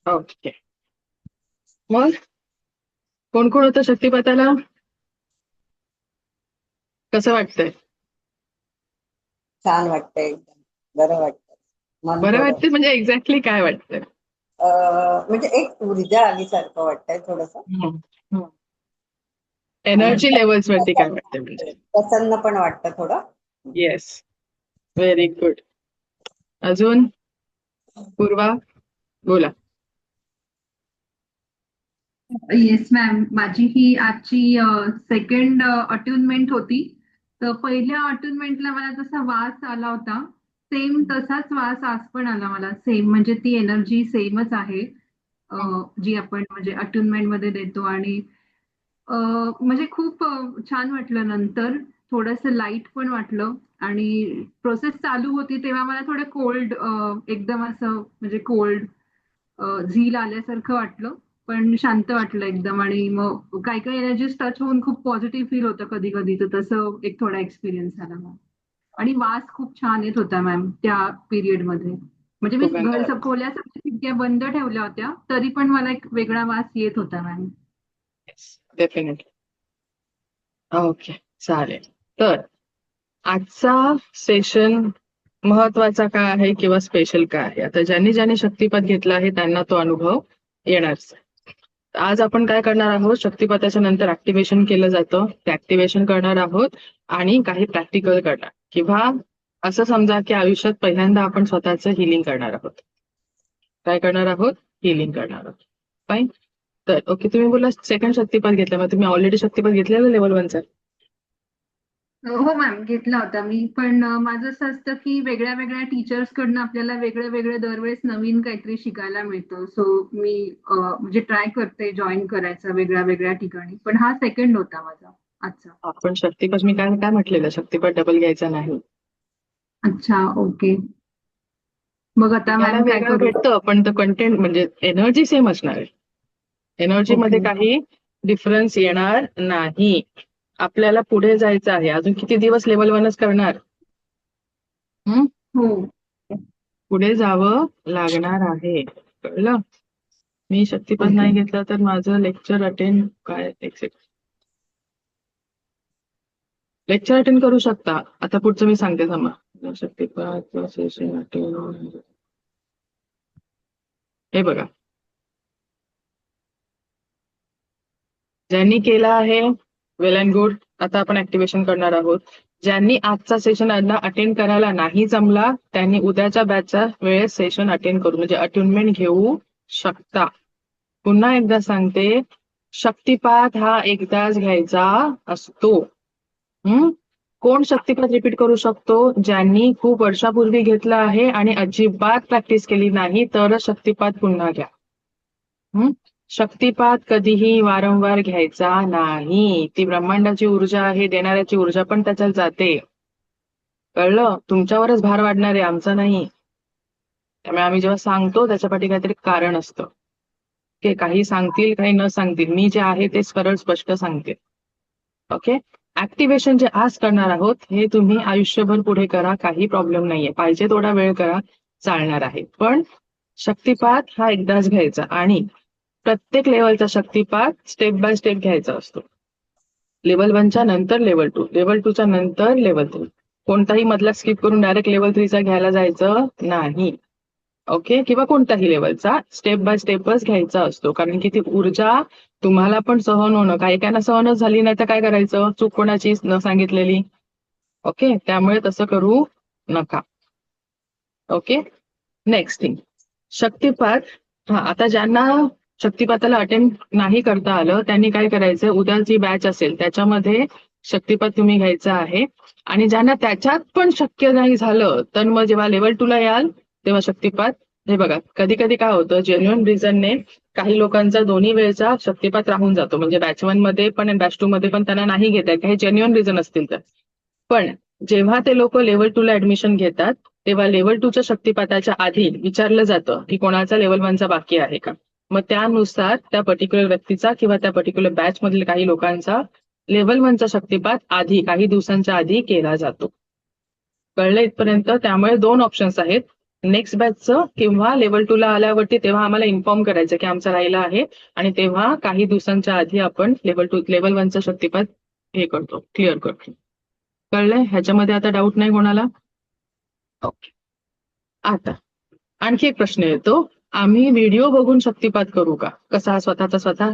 Okay. मग कोण कोण होतं शक्तिपाताला? कसं वाटतंय? छान वाटतंय एकदम. बरं वाटतं. मन बरं थोडं वाटतंय म्हणजे एक्झॅक्टली काय वाटतंय? म्हणजे एक ऊर्जा आल्यासारखं वाटतंय थोडस. आणि एनर्जी लेवल्स वरती काय वाटतंय म्हणजे? प्रसन्न पण वाटतं थोडं. येस. Very good. अजून पूर्वा बोला. येस मॅम, माझी ही आजची सेकंड अट्युनमेंट होती. तर पहिल्या अट्युनमेंटला मला जसा वास आला होता, सेम तसाच वास आज पण आला मला. सेम म्हणजे ती एनर्जी सेमच आहे, जी आपण म्हणजे अट्युनमेंट मध्ये देतो. आणि म्हणजे खूप छान वाटलं. नंतर थोडंसं लाईट पण वाटलं. आणि प्रोसेस चालू होती तेव्हा मला थोडं कोल्ड, एकदम असं म्हणजे कोल्ड, झील आल्यासारखं वाटलं. पण शांत वाटलं एकदम. आणि मग काही काही एनर्जीज टच होऊन खूप पॉझिटिव्ह फील होतं कधी कधी. तर तसं एक थोडा एक्सपिरियन्स झाला मॅम. आणि वास खूप छान येत होता मॅम त्या पिरियड मध्ये. म्हणजे मी सुगंध. खोल्या सगळ्या खिडक्या बंद ठेवल्या होत्या तरी पण मला एक वेगळा वास येत होता मॅम. डेफिनेटली. ओके. चालेल. तर आजचा सेशन महत्वाचा काय आहे किंवा स्पेशल काय आहे? आता ज्यांनी ज्यांनी शक्तिपात घेतला आहे त्यांना तो अनुभव येणारच. आज आपण काय करणार आहोत? शक्तिपाताच्या नंतर ऍक्टिव्हेशन केलं जातं, ते ऍक्टिव्हेशन करणार आहोत आणि काही प्रॅक्टिकल करणार, किंवा असं समजा की आयुष्यात पहिल्यांदा आपण स्वतःचं हिलिंग करणार आहोत. काय करणार आहोत? हिलिंग करणार आहोत. फाईन. तर ओके, तुम्ही बोला सेकंड शक्तिपात घेतला, मग तुम्ही ऑलरेडी शक्तिपात घेतलेला लेवल 1चा? हो मॅम, घेतला होता मी. पण माझं असं असतं की वेगळ्या वेगळ्या टीचर्स कडनं आपल्याला वेगळं वेगळं दरवेळेस नवीन काहीतरी शिकायला मिळतं. सो मी म्हणजे ट्राय करते जॉईन करायचा वेगळ्या वेगळ्या ठिकाणी. पण हा सेकंड होता माझा आजचा. आपण शक्तिपात, मी काय काय म्हटलेलं, शक्तिपात डबल घ्यायचा नाही. अच्छा, ओके. मग आता घ्यायला मॅम काय वेगळं करू? भेटतं पण तो कंटेंट म्हणजे एनर्जी सेम असणार आहे. एनर्जी मध्ये ओके. काही डिफरन्स येणार नाही. आपल्याला पुढे जायचं आहे. अजून किती दिवस लेवल 1च करणार? हो. पुढे जावं लागणार आहे. कळलं? मी शक्तिपात ओके. नाही घेतला तर माझं लेक्चर अटेंड काय, एक सेकंड, लेक्चर अटेंड करू शकता. आता पुढचं मी सांगते थांबा. शक्तिपात सेशन अटेंड, हे बघा, ज्यांनी केला आहे वेल अँड गुड. आता आपण ऍक्टिव्हेशन करणार आहोत. ज्यांनी आजचा सेशन अटेंड करायला नाही जमला त्यांनी उद्याच्या बॅचच्या वेळेस सेशन अटेंड करू, म्हणजे अट्युनमेंट घेऊ शकता. पुन्हा एकदा सांगते, शक्तिपात हा एकदाच घ्यायचा असतो. कोण शक्तिपात रिपीट करू शकतो? ज्यांनी खूप वर्षापूर्वी घेतला आहे आणि अजिबात प्रॅक्टिस केली नाही तरच शक्तिपात पुन्हा घ्या. शक्तिपात कधीही वारंवार घ्यायचा नाही. ती ब्रह्मांडाची ऊर्जा आहे, देणाऱ्याची ऊर्जा पण त्याच्यात जाते. कळलं? तुमच्यावरच भार वाढणार आहे, आमचा नाही. त्यामुळे आम्ही जेव्हा सांगतो त्याच्या पाठी काहीतरी कारण असतं. ओके, काही सांगतील काही न सांगतील, मी जे आहे ते सरळ स्पष्ट सांगते. ओके. ऍक्टिव्हेशन जे आज करणार आहोत हे तुम्ही आयुष्यभर पुढे करा, काही प्रॉब्लेम नाहीये. पाहिजे थोडा वेळ करा, चालणार आहे. पण शक्तिपात हा एकदाच घ्यायचा आणि प्रत्येक लेवलचा शक्तिपात स्टेप बाय स्टेप घ्यायचा असतो. लेवल 1च्या नंतर लेवल 2, लेवल 2च्या नंतर लेवल 3. कोणताही मधला स्किप करून डायरेक्ट लेवल 3चा घ्यायला जायचं नाही. ओके, किंवा कोणताही लेवलचा स्टेप बाय स्टेपच घ्यायचा असतो. कारण की ती ऊर्जा तुम्हाला पण सहन होणं, काही काहींना सहनच झाली नाही तर काय करायचं? चूक कोणाची न सांगितलेली. ओके, त्यामुळे तसं करू नका. ओके. नेक्स्ट थिंग, शक्तिपात. आता ज्यांना शक्तिपाताला अटेंड नाही करता आलं त्यांनी काय करायचं? उद्या जी बॅच असेल त्याच्यामध्ये शक्तिपात तुम्ही घ्यायचा आहे. आणि ज्यांना त्याच्यात पण शक्य नाही झालं तर मग जेव्हा लेवल 2ला याल तेव्हा शक्तिपात. हे बघा, कधी कधी काय होतं, जेन्युअन रिझनने काही लोकांचा दोन्ही वेळचा शक्तिपात राहून जातो. म्हणजे बॅच 1 मध्ये पण आणि बॅच 2 मध्ये पण त्यांना नाही घेता, काही जेन्युअन रिझन असतील तर. पण जेव्हा ते लोक लेवल 2ला ऍडमिशन घेतात तेव्हा लेवल 2च्या शक्तिपाताच्या आधी विचारलं जातं की कोणाचा लेवल 1चा बाकी आहे का. मग त्यानुसार त्या पर्टिक्युलर व्यक्तीचा किंवा त्या पर्टिक्युलर बॅच मधील काही लोकांचा लेवल 1चा शक्तिपात आधी, काही दिवसांच्या आधी केला जातो. कळलं इथपर्यंत? त्यामुळे 2 ऑप्शन्स आहेत. नेक्स्ट बॅचचं किंवा लेवल 2 ला आल्यावरती तेव्हा आम्हाला इन्फॉर्म करायचं की आमचं राहिलं आहे आणि तेव्हा काही दिवसांच्या आधी आपण लेवल 1चा शक्तिपात हे करतो, क्लिअर करतो. कळलंय? ह्याच्यामध्ये आता डाऊट नाही कोणाला? ओके. आता आणखी एक प्रश्न येतो, आम्ही व्हिडिओ बघून शक्तिपात करू का? कसा स्वतःचा स्वतः?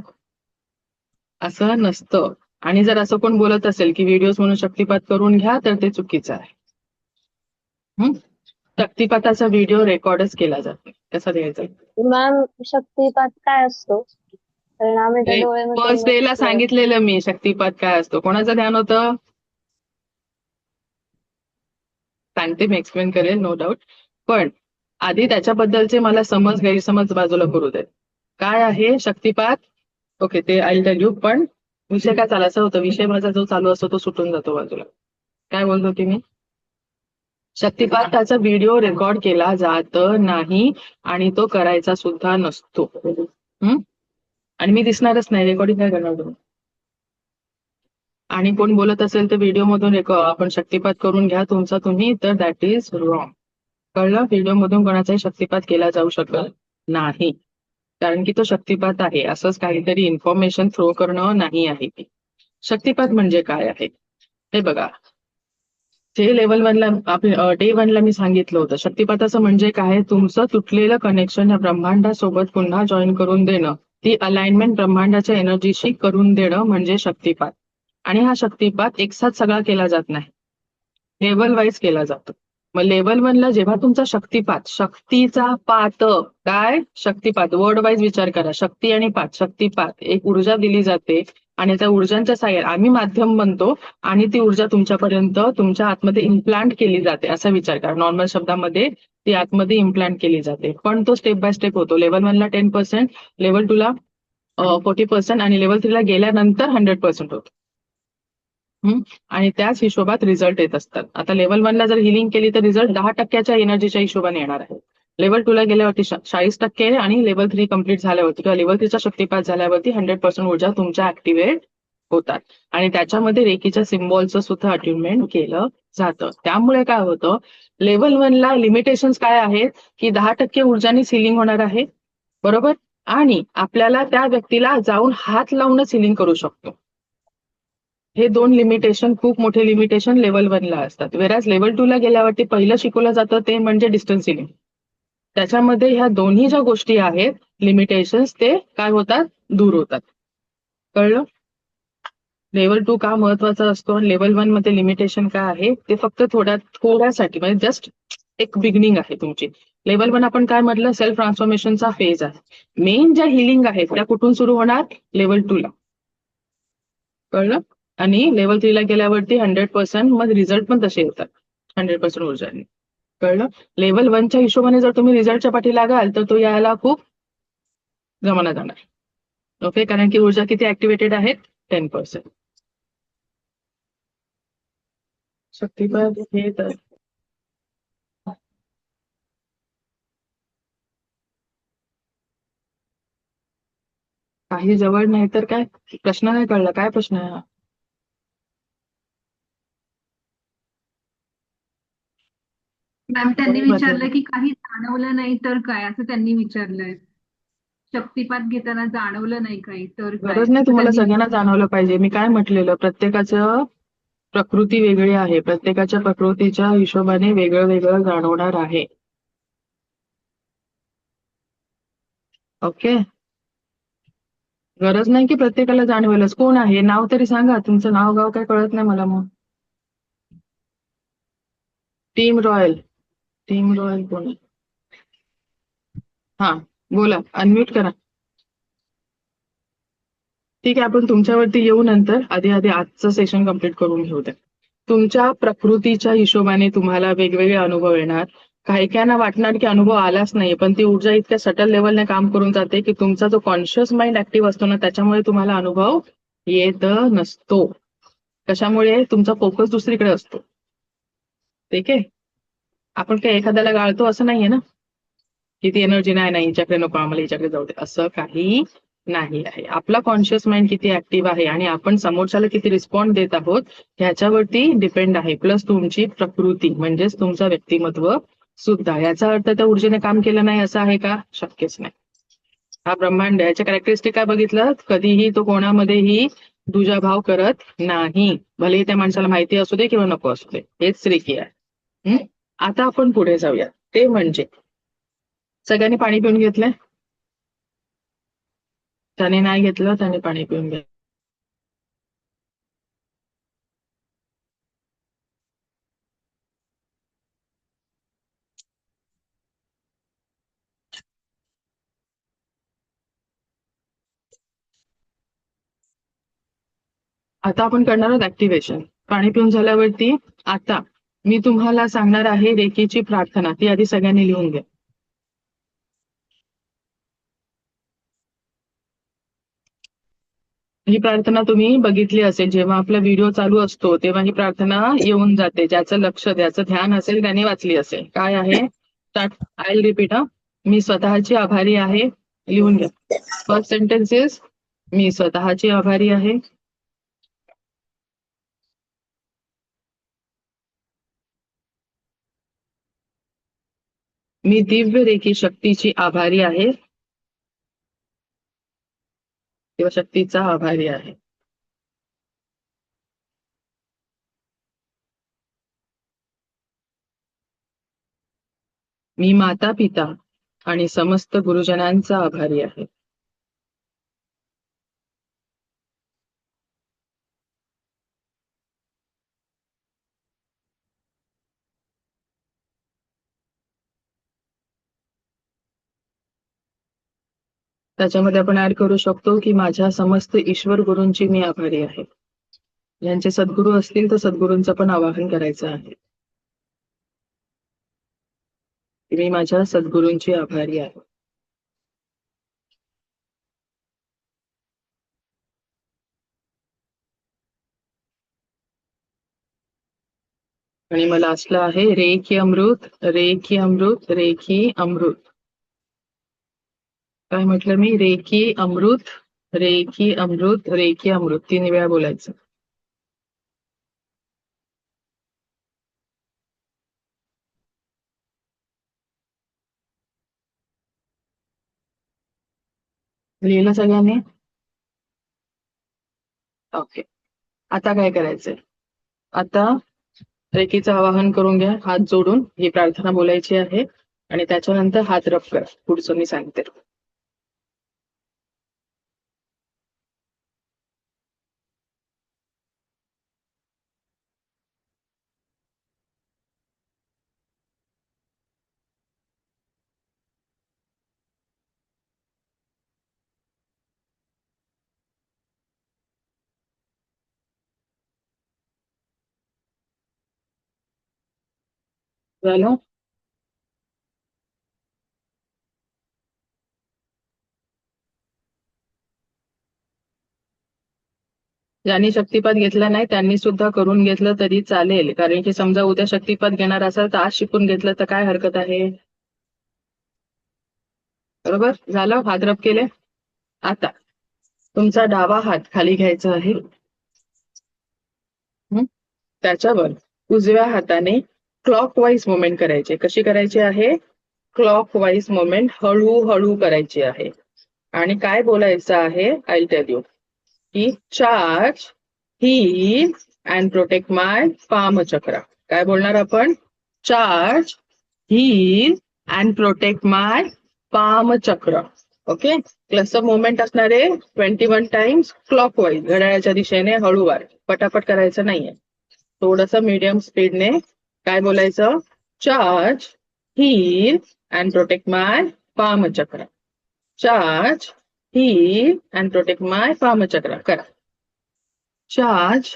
असं नसतं. आणि जर असं कोण बोलत असेल की व्हिडिओज म्हणून शक्तिपात करून घ्या तर ते चुकीचं आहे. शक्तिपाताचा व्हिडिओ रेकॉर्डच केला जातो. कसा द्यायचा? मॅम शक्तिपात काय असतो? कारण आम्ही तर डोळे फर्स्ट डे ला सांगितलेलं मी शक्तिपात काय असतो. कोणाचं ध्यान होतं? सांगते, मी एक्सप्लेन करेल, नो डाऊट. पण आधी त्याच्याबद्दलचे मला गैरसमज बाजूला करू देत. काय आहे शक्तिपात? ओके, ते आय टेल यू. पण विषय काय चालायचा होता? विषय माझा जो चालू असतो तो सुटून जातो बाजूला. काय बोलत होती मी? शक्तिपाताचा व्हिडिओ रेकॉर्ड केला जात नाही आणि तो करायचा सुद्धा नसतो. आणि मी दिसणारच नाही, रेकॉर्डिंग काय करणार तुम्ही? आणि कोण बोलत असेल तर व्हिडिओ मधून आपण शक्तिपात करून घ्या तुमचा तुम्ही, तर दॅट इज रॉंग. कळलं? व्हिडिओ मधून कोणाचाही शक्तिपात केला जाऊ शकत नाही, कारण की तो शक्तिपात आहे. असंच काहीतरी इन्फॉर्मेशन थ्रो करणं नाही आहे. शक्तिपात म्हणजे काय आहे हे बघा. ते लेवल 1 ला डे 1 ला मी सांगितलं होतं. शक्तिपाताचं म्हणजे काय? तुमचं तुटलेलं कनेक्शन या ब्रह्मांडासोबत पुन्हा जॉईन करून देणं, ती अलाइनमेंट ब्रह्मांडाच्या एनर्जीशी करून देणं म्हणजे शक्तिपात. आणि हा शक्तिपात एकसाथ सगळा केला जात नाही, लेवल वाईज केला जातो. मग लेवल 1 ला जेव्हा तुमचा शक्तिपात, शक्तीचा पात, काय शक्तिपात, वर्ड वाईज विचार करा. शक्ती आणि पात, शक्तिपात, एक ऊर्जा दिली जाते आणि त्या ऊर्जांच्या साह्याने आम्ही माध्यम बनतो आणि ती ऊर्जा तुमच्यापर्यंत तुमच्या आतमध्ये इम्प्लांट केली जाते, असा विचार करा. नॉर्मल शब्दामध्ये ती आतमध्ये इम्प्लांट केली जाते. पण तो स्टेप बाय स्टेप होतो. लेवल 1 ला 10%, लेवल 2 ला 40% आणि लेवल 3 ला गेल्यानंतर 100% होतो. आणि त्याच हिशोबात रिझल्ट येत असतात. आता लेवल 1 ला जर हिलिंग केली तर रिझल्ट 10% एनर्जीच्या हिशोबाने येणार आहे. लेवल 2 ला गेल्यावरती 40% आणि लेवल 3 कम्प्लीट झाल्यावरती किंवा लेवल 3 चा शक्तिपात झाल्यावरती 100% ऊर्जा तुमच्या ऍक्टिव्हेट होतात. आणि त्याच्यामध्ये रेकीच्या सिम्बॉलचं सुद्धा अट्युनमेंट केलं जातं. त्यामुळे काय होतं, लेवल 1 ला लिमिटेशन्स काय आहेत की 10% ऊर्जानीच हिलिंग होणार आहे, बरोबर. आणि आपल्याला त्या व्यक्तीला जाऊन हात लावूनच हिलिंग करू शकतो. हे 2 लिमिटेशन, खूप मोठे लिमिटेशन लेवल 1 ला असतात. वेराज लेवल 2 ला गेल्यावरती पहिलं शिकवलं जातं ते म्हणजे डिस्टन्स हिलिंग. त्याच्यामध्ये ह्या दोन्ही ज्या गोष्टी आहेत लिमिटेशन्स, ते काय होतात? दूर होतात. कळलं? लेवल 2 का महत्वाचा असतो आणि लेवल 1 मध्ये लिमिटेशन काय आहे ते फक्त थोड्यासाठी, म्हणजे जस्ट एक बिगिनिंग आहे तुमची. लेवल 1 आपण काय म्हटलं, सेल्फ ट्रान्सफॉर्मेशनचा फेज आहे. मेन ज्या हिलिंग आहेत त्या कुठून सुरू होणार? लेवल 2 ला. कळलं? आणि लेवल 3 ला गेल्यावरती 100%, मग रिझल्ट पण तसे येतात 100% ऊर्जाने. कळलं? लेवल 1 च्या हिशोबाने जर तुम्ही रिझल्टच्या पाठी लागाल तर तो यायला खूप जमाना जाणार. ओके, कारण की ऊर्जा किती ऍक्टिव्हेटेड आहे? 10%. शक्तिपात हे तर काही जवळ नाही तर काय? प्रश्न नाही कळला, काय प्रश्न आहे हा? मॅम त्यांनी बरोबर. विचारलं की काही जाणवलं नाही तर काय, असं त्यांनी विचारलंय. शक्तिपात घेताना जाणवलं नाही काही तर काय, गरज नाही असं तुम्हाला त्यांनी सगळ्यांना जाणवलं पाहिजे. मी काय म्हटलेलं, प्रत्येकाचं प्रकृती वेगळी आहे, प्रत्येकाच्या प्रकृतीच्या हिशोबाने वेगळं वेगळं जाणवणार आहे. ओके, गरज नाही की प्रत्येकाला जाणवेलच. कोण आहे? नाव तरी सांगा. तुमचं नाव गाव काय कळत नाही मला. मग टीम रॉयल, टीम रॉयल कोण आहे? हा बोला, अनम्यूट करा. ठीक आहे, आपण तुमच्यावरती येऊ नंतर. आधी आजचं सेशन कम्प्लीट करून घेऊ द्या. तुमच्या प्रकृतीच्या हिशोबाने तुम्हाला वेगवेगळे अनुभव येणार. काहीकांना वाटणार की अनुभव आलाच नाही, पण ती ऊर्जा इतक्या सटल लेवलने काम करून जाते की तुमचा जो कॉन्शियस माइंड ऍक्टिव्ह असतो ना, त्याच्यामुळे तुम्हाला अनुभव येत नसतो. कशामुळे? तुमचा फोकस दुसरीकडे असतो. ठीक आहे, आपण काही एखाद्याला गाळतो असं नाहीये ना, की ती एनर्जी नाही हिच्याकडे नको, आम्हाला हिच्याकडे जाऊ दे, असं काही नाही आहे. आपला कॉन्शियस माइंड किती ऍक्टिव्ह आहे आणि आपण समोरच्याला किती रिस्पॉन्ड देत आहोत ह्याच्यावरती डिपेंड आहे. प्लस तुमची प्रकृती म्हणजेच तुमचं व्यक्तिमत्व सुद्धा. याचा अर्थ त्या ऊर्जेने काम केलं नाही असं आहे का? शक्यच नाही. हा ब्रह्मांड याच्या कॅरेक्टरिस्टिक काय बघितलं? कधीही तो कोणामध्येही दुजाभाव करत नाही, भलेही त्या माणसाला माहिती असू दे किंवा नको असू दे. हेच श्रीकी आहे. आता आपण पुढे जाऊया. ते म्हणजे सगळ्यांनी पाणी पिऊन घेतलंय? त्याने नाही घेतलं त्याने पाणी पिऊन घ्या. आता आपण करणार आहोत ऍक्टिव्हेशन. पाणी पिऊन झाल्यावरती आता मी तुम्हाला सांगणार आहे रेकीची प्रार्थना. ती आधी सगळ्यांनी लिहून घ्या. ही प्रार्थना तुम्ही बघितली असेल, जेव्हा आपला व्हिडिओ चालू असतो तेव्हा ही प्रार्थना येऊन जाते. ज्याचं लक्ष द्याचं ध्यान असेल त्याने वाचली असेल. काय आहे? स्टार्ट. I will repeat. मी स्वतःची आभारी आहे. लिहून घ्या. फर्स्ट सेंटेन्स इज मी स्वतःची आभारी आहे. मी दिव्य रेखी शक्तीची आभारी आहे किंवा शक्तीचा आभारी आहे. मी माता पिता आणि समस्त गुरुजनांचा आभारी आहे. त्याच्यामध्ये आपण ऍड करू शकतो की माझ्या समस्त ईश्वर गुरूंची मी आभारी आहे. ज्यांचे सद्गुरू असतील तर सद्गुरूंचं पण आवाहन करायचं आहे. मी माझ्या सद्गुरूंची आभारी आहे. आणि मला असलं आहे रेखी अमृत, रेखी अमृत, रेखी अमृत. काय म्हटलं मी? रेखी अमृत, रेखी अमृत, रेखी अमृत 3 वेळा बोलायचं. लिहिलं सगळ्यांनी? ओके. आता काय करायचंय? आता रेखीचं आवाहन करून घ्या. हात जोडून ही प्रार्थना बोलायची आहे आणि त्याच्यानंतर हात रब करा. पुढचं मी सांगते. झालं? ज्यांनी शक्तिपात घेतला नाही त्यांनी सुद्धा करून घेतलं तरी चालेल, कारण की समजा उद्या शक्तिपात घेणार असाल तर आज शिकून घेतलं तर काय हरकत आहे? बरोबर झालं? हात रब केले. आता तुमचा डावा हात खाली घ्यायचा आहे. त्याच्यावर उजव्या हाताने क्लॉकवाईज मुवमेंट करायची. कशी करायची आहे? क्लॉकवाईज मुवमेंट हळूहळू करायची आहे. आणि काय बोलायचं आहे? आय टेल यू की charge, heal and protect my palm chakra. काय बोलणार आपण? Charge, heal and protect my palm chakra. Okay. कसं मुवमेंट असणार आहे? 21 टाइम्स क्लॉकवाईज, घड्याळाच्या दिशेने हळूवार, पटापट करायचं नाहीये. थोडंसं मीडियम स्पीडने काय बोलायचं? Charge, heal and protect my palm chakra. Charge, heal and protect my palm chakra करा. Charge,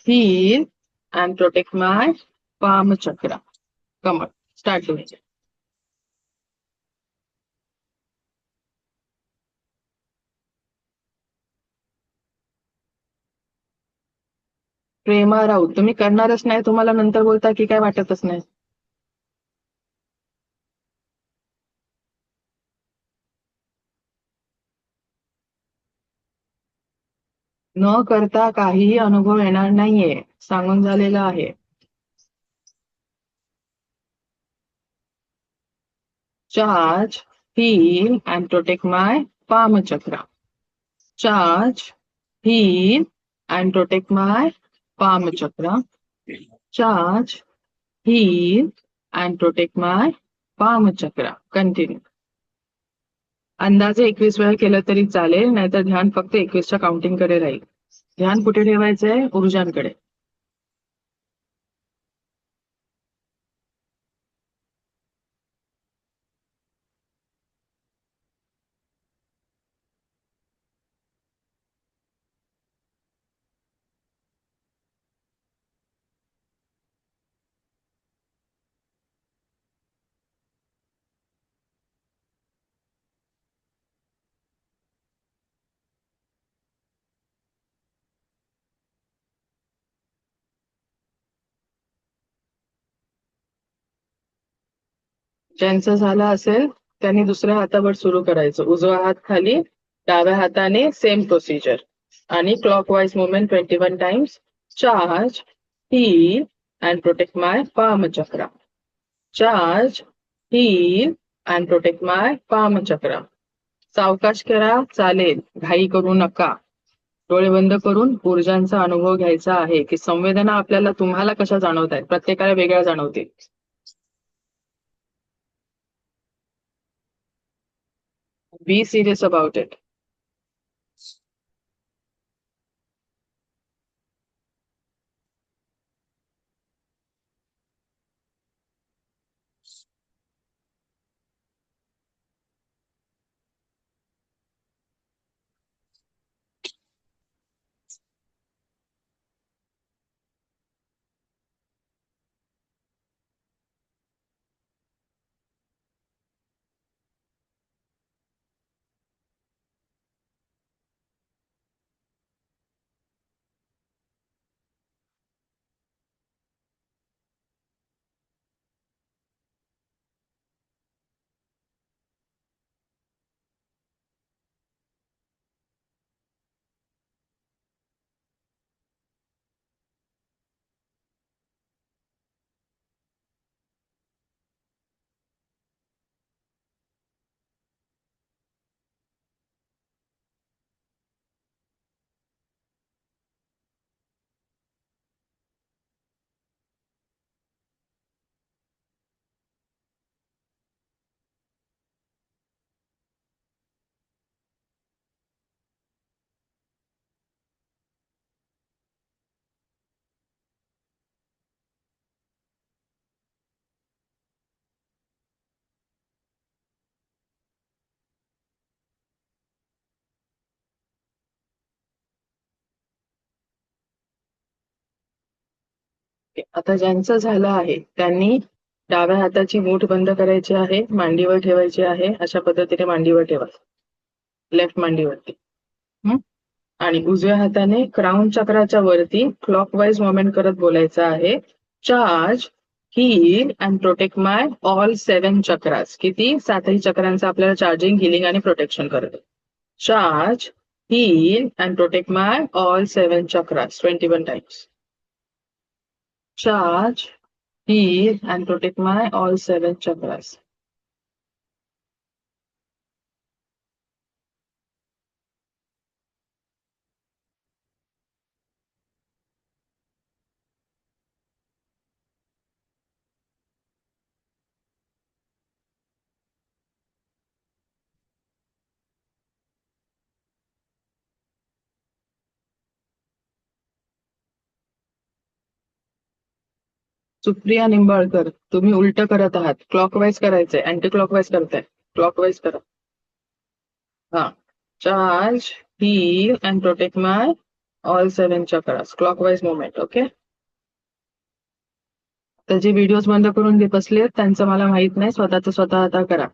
heal and protect my palm chakra. Come on start करायचे. प्रेमा राऊत, तुम्ही करणारच नाही, तुम्हाला नंतर बोलता की काय वाटतच नाही. न करता काहीही अनुभव येणार नाहीये, सांगून झालेलं आहे. charge, heal and protect my palm chakra. Charge, heal and protect my palm chakra. Charge, heal and protect my palm chakra. Continue. अंदाजे 21 वेळा केलं तरी चालेल, नाहीतर ध्यान फक्त 21च्या काउंटिंग कडे राहील. ध्यान कुठे ठेवायचंय? ऊर्जांकडे. ज्यांचं झालं असेल त्यांनी दुसऱ्या हातावर सुरू करायचं. उजवा हात खाली, डाव्या हाताने सेम प्रोसिजर आणि clockwise movement 21 times. Charge, heal and protect my palm chakra. Charge, heal and protect my palm chakra. सावकाश करा, चालेल, घाई करू नका. डोळे बंद करून ऊर्जांचा अनुभव घ्यायचा आहे की संवेदना आपल्याला तुम्हाला कशा जाणवत आहेत. प्रत्येकाला वेगळ्या जाणवतील. Be serious about it. आता ज्यांचं झालं आहे त्यांनी डाव्या हाताची मूठ बंद करायची आहे, मांडीवर ठेवायची आहे. अशा पद्धतीने मांडीवर ठेवा, लेफ्ट मांडीवरती. आणि उजव्या हाताने क्राऊन चक्राच्या वरती क्लॉकवाईज मुवमेंट करत बोलायचं आहे. Charge, heal and protect my all 7 chakras. किती? 7ही चक्रांचं आपल्याला चार्जिंग, हिलिंग आणि प्रोटेक्शन करतो. Charge, heal and protect my all 7 chakras 21 times. Charge, heal and protect my all 7 chakras. Supriya Nimbalkar, तुम्ही उलट करत आहात. क्लॉकवाईज करायचंय, अँटी क्लॉकवाईज करताय. क्लॉकवाईज करा. हा. Charge, heal and protect my all 7 chakras. Clockwise movement, okay? तर जे व्हिडिओज बंद करून बसले त्यांचं मला माहित नाही, स्वतःच स्वतः आता करा.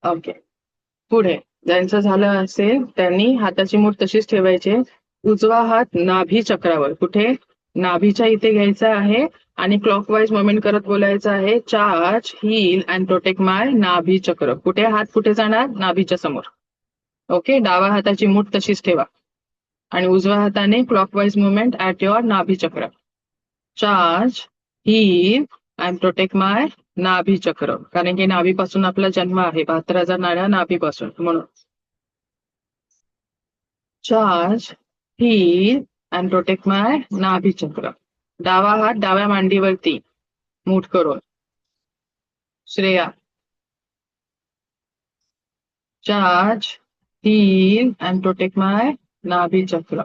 ओके. पुढे ज्यांचं झालं असेल त्यांनी हाताची मूठ तशीच ठेवायची. उजवा हात नाभी चक्रावर, कुठे? नाभीच्या इथे घ्यायचा आहे आणि क्लॉकवाईज मुवमेंट करत बोलायचं आहे, charge, heal and protect my nabhi चक्र. कुठे हात कुठे जाणार? नाभीच्या समोर. ओके. डाव्या हाताची मूठ तशीच ठेवा आणि उजव्या हाताने क्लॉकवाईज मुवमेंट ऍट युअर नाभी चक्र. Charge, heal and protect my nabhi चक्र. कारण की नाभीपासून आपला जन्म आहे, 72,000 नाड्या नाभीपासून, म्हणून. Charge, heal and protect my nabhi chakra. डावा हात डाव्या मांडीवरती मूठ करून. Shreya. Charge, heal and protect my nabhi chakra.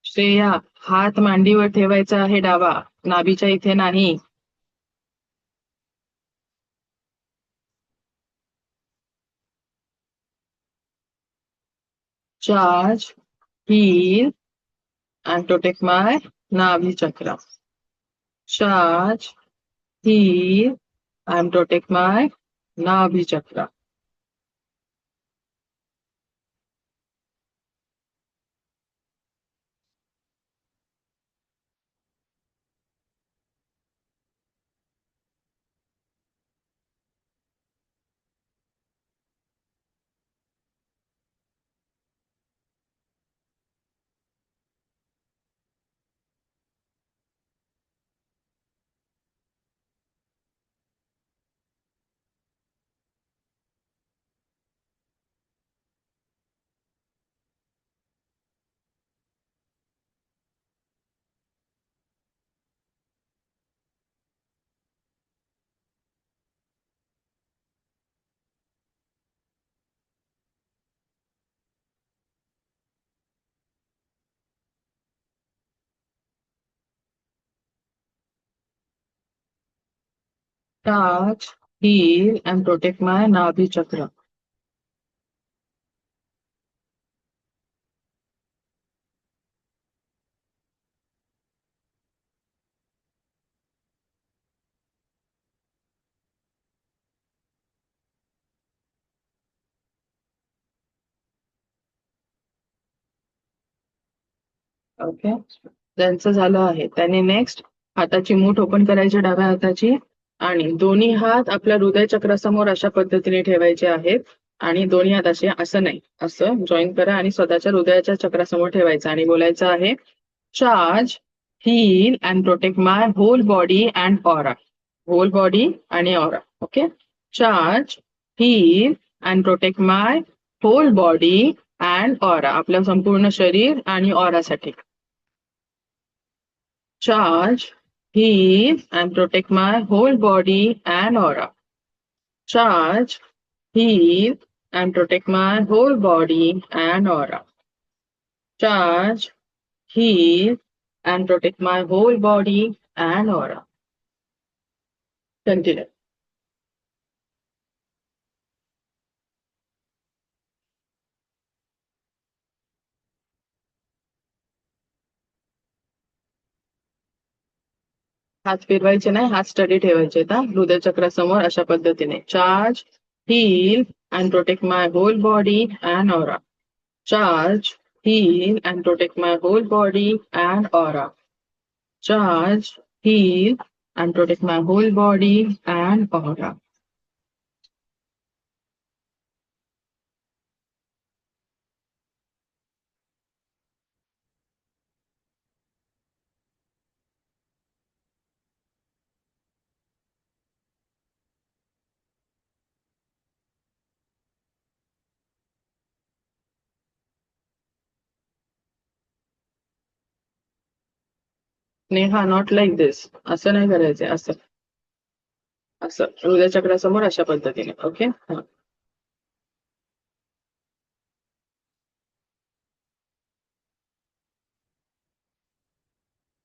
Shreya, हात मांडीवर ठेवायचा आहे डावा, नाभीच्या इथे नाही. Charge, heal and protect my nabhi चक्र. Charge, heal and protect my nabhi चक्र. Charge, heal and protect my Nabhi chakra. Okay. ज्यांचं झालं आहे त्याने नेक्स्ट हाताची मूठ ओपन करायची डाव्या हाताची आणि दोन्ही हात आपल्या हृदय चक्रासमोर अशा पद्धतीने ठेवायचे आहेत आणि दोन्ही हात असे, असं नाही, असं जॉईन करा आणि स्वतःच्या हृदयाच्या चक्रासमोर ठेवायचं आणि बोलायचं आहे, charge, heal and protect my whole body and aura. Whole body आणि aura. Okay. Charge, heal and protect my whole body and aura. आपलं संपूर्ण शरीर आणि ऑरासाठी. Charge, heal and protect my whole body and aura. Charge, heal and protect my whole body and aura. Charge, heal and protect my whole body and aura. Continue. हात फिरवायचे नाही, हात study ठेवायचे आहेत हृदय चक्रासमोर अशा पद्धतीने. Charge, heal and protect my whole body and aura. Charge, heal and protect my whole body and aura. Charge, heal and protect my whole body and aura. Neha, not like this. असं नाही करायचंय, असं असं हृदय चक्रासमोर अशा पद्धतीने. ओके. हा.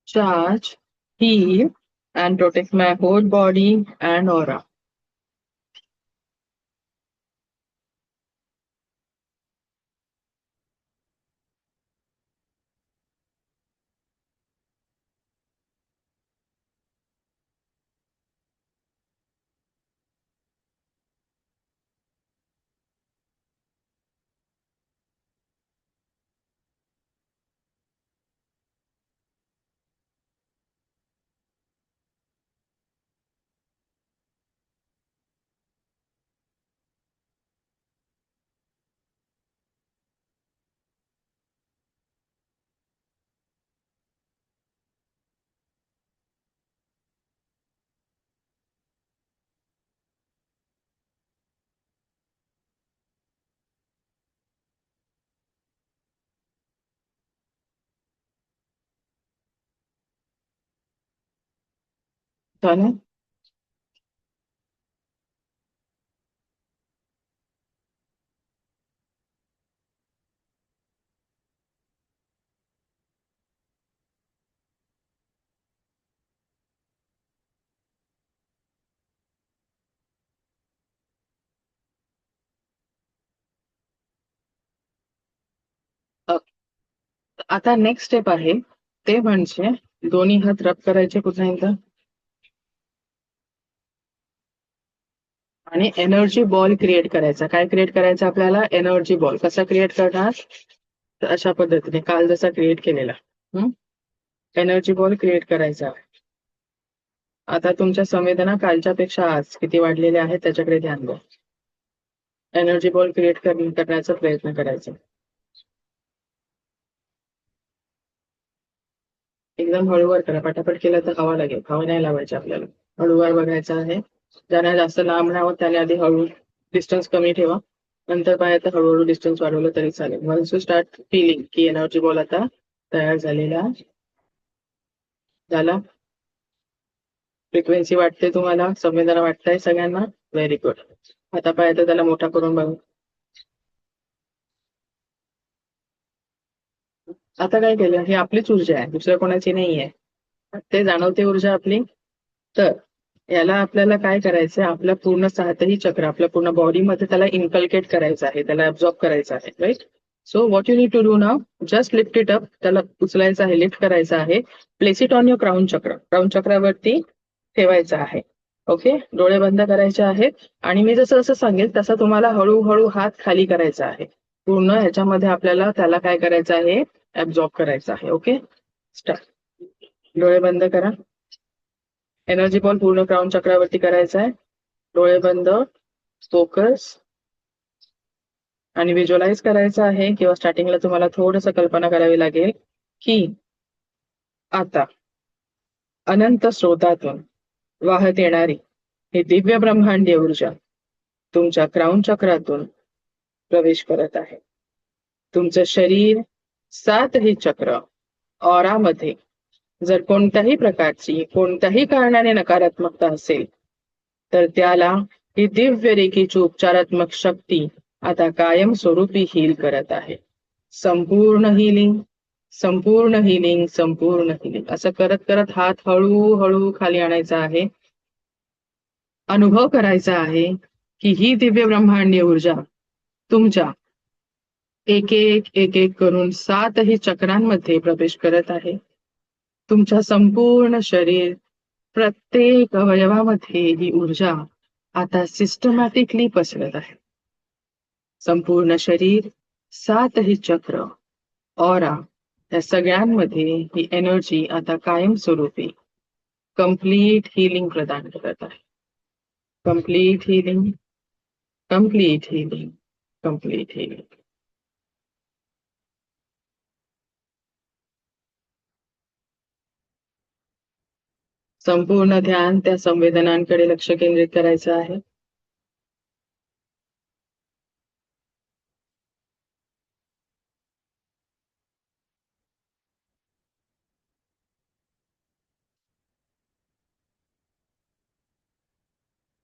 Charge, heal and protect my whole body and aura. चालेल. अ, आता नेक्स्ट स्टेप आहे ते म्हणजे दोन्ही हात रब करायचे पुन्हा एकदा आणि एनर्जी बॉल क्रिएट करायचा. काय क्रिएट करायचा आपल्याला? Energy ball. कसा क्रिएट करणार? तर अशा पद्धतीने काल जसा क्रिएट केलेला एनर्जी बॉल क्रिएट करायचा. आता तुमच्या संवेदना कालच्या पेक्षा आज किती वाढलेल्या आहेत त्याच्याकडे ध्यान द्या. एनर्जी बॉल क्रिएट करण्याचा प्रयत्न करायचा. एकदम हळूवार करा. पटापट केलं तर हवा लागेल. हवा नाही लावायची आपल्याला. हळूवार बघायचं आहे. ज्यांना जास्त लांब नाही होत त्याने आधी हळू डिस्टन्स कमी ठेवा. नंतर पाहिजे तर हळूहळू डिस्टन्स वाढवलं तरी चालेल. वन्स यू स्टार्ट फिलिंग की एनर्जी बॉल आता तयार झालेला झाला. फ्रिक्वेन्सी वाटते तुम्हाला? संवेदना वाटतंय सगळ्यांना? Very good. आता पाहिजे तर त्याला मोठा करून बघू. आता काय केलं? ही आपलीच ऊर्जा आहे, दुसऱ्या कोणाची नाही आहे. ते जाणवते ऊर्जा आपली. तर याला आपल्याला काय करायचंय? आपल्या पूर्ण सातही चक्र आपल्या पूर्ण बॉडीमध्ये त्याला इन्कल्केट करायचं आहे, त्याला ऍब्झॉर्ब करायचं आहे. Right. So what you need to do now, just lift it up. त्याला उचलायचं आहे, लिफ्ट करायचं आहे. Place it on your crown chakra. Crown चक्रावरती ठेवायचं आहे. ओके. डोळे बंद करायचे आहेत आणि मी जसं जसं सांगेल तसं तुम्हाला हळूहळू हात खाली करायचा आहे. पूर्ण ह्याच्यामध्ये आपल्याला त्याला काय करायचं आहे? ऍब्झॉर्ब करायचं आहे. ओके. स्टार्ट. डोळे बंद करा. एनर्जी बॉल पूर्ण क्राऊन चक्रावरती करायचा आहे. डोळे बंद, फोकस आणि व्हिज्युअलाइज करायचं आहे किंवा स्टार्टिंगला तुम्हाला थोडंसं कल्पना करावी लागेल की आता अनंत स्रोतातून वाहत येणारी ही दिव्य ब्रह्मांडीय ऊर्जा तुमच्या क्राऊन चक्रातून प्रवेश करत आहे. तुमचं शरीर, सातही चक्र, ऑरामध्ये जर कोणत्याही प्रकारची कोणत्याही कारणाने नकारात्मकता असेल तर त्याला ही दिव्य रेखीची उपचारात्मक शक्ती आता कायमस्वरूपी हील करत आहे. संपूर्ण हिलिंग, संपूर्ण हिलिंग, संपूर्ण हिलिंग. असं करत करत हात हळूहळू खाली आणायचा आहे. अनुभव करायचा आहे की ही दिव्य ब्रह्मांडीय ऊर्जा तुमच्या एक एक एक एक करून सातही चक्रांमध्ये प्रवेश करत आहे. तुमच्या संपूर्ण शरीर, प्रत्येक अवयवामध्ये ही ऊर्जा आता सिस्टमॅटिकली पसरत आहे. संपूर्ण शरीर, सातही चक्र, ऑरा या सगळ्यांमध्ये ही एनर्जी आता कायमस्वरूपी कम्प्लीट हिलिंग प्रदान करत आहे. Complete healing, complete healing, complete healing. संपूर्ण ध्यान त्या संवेदनांकडे लक्ष केंद्रित करायचं आहे.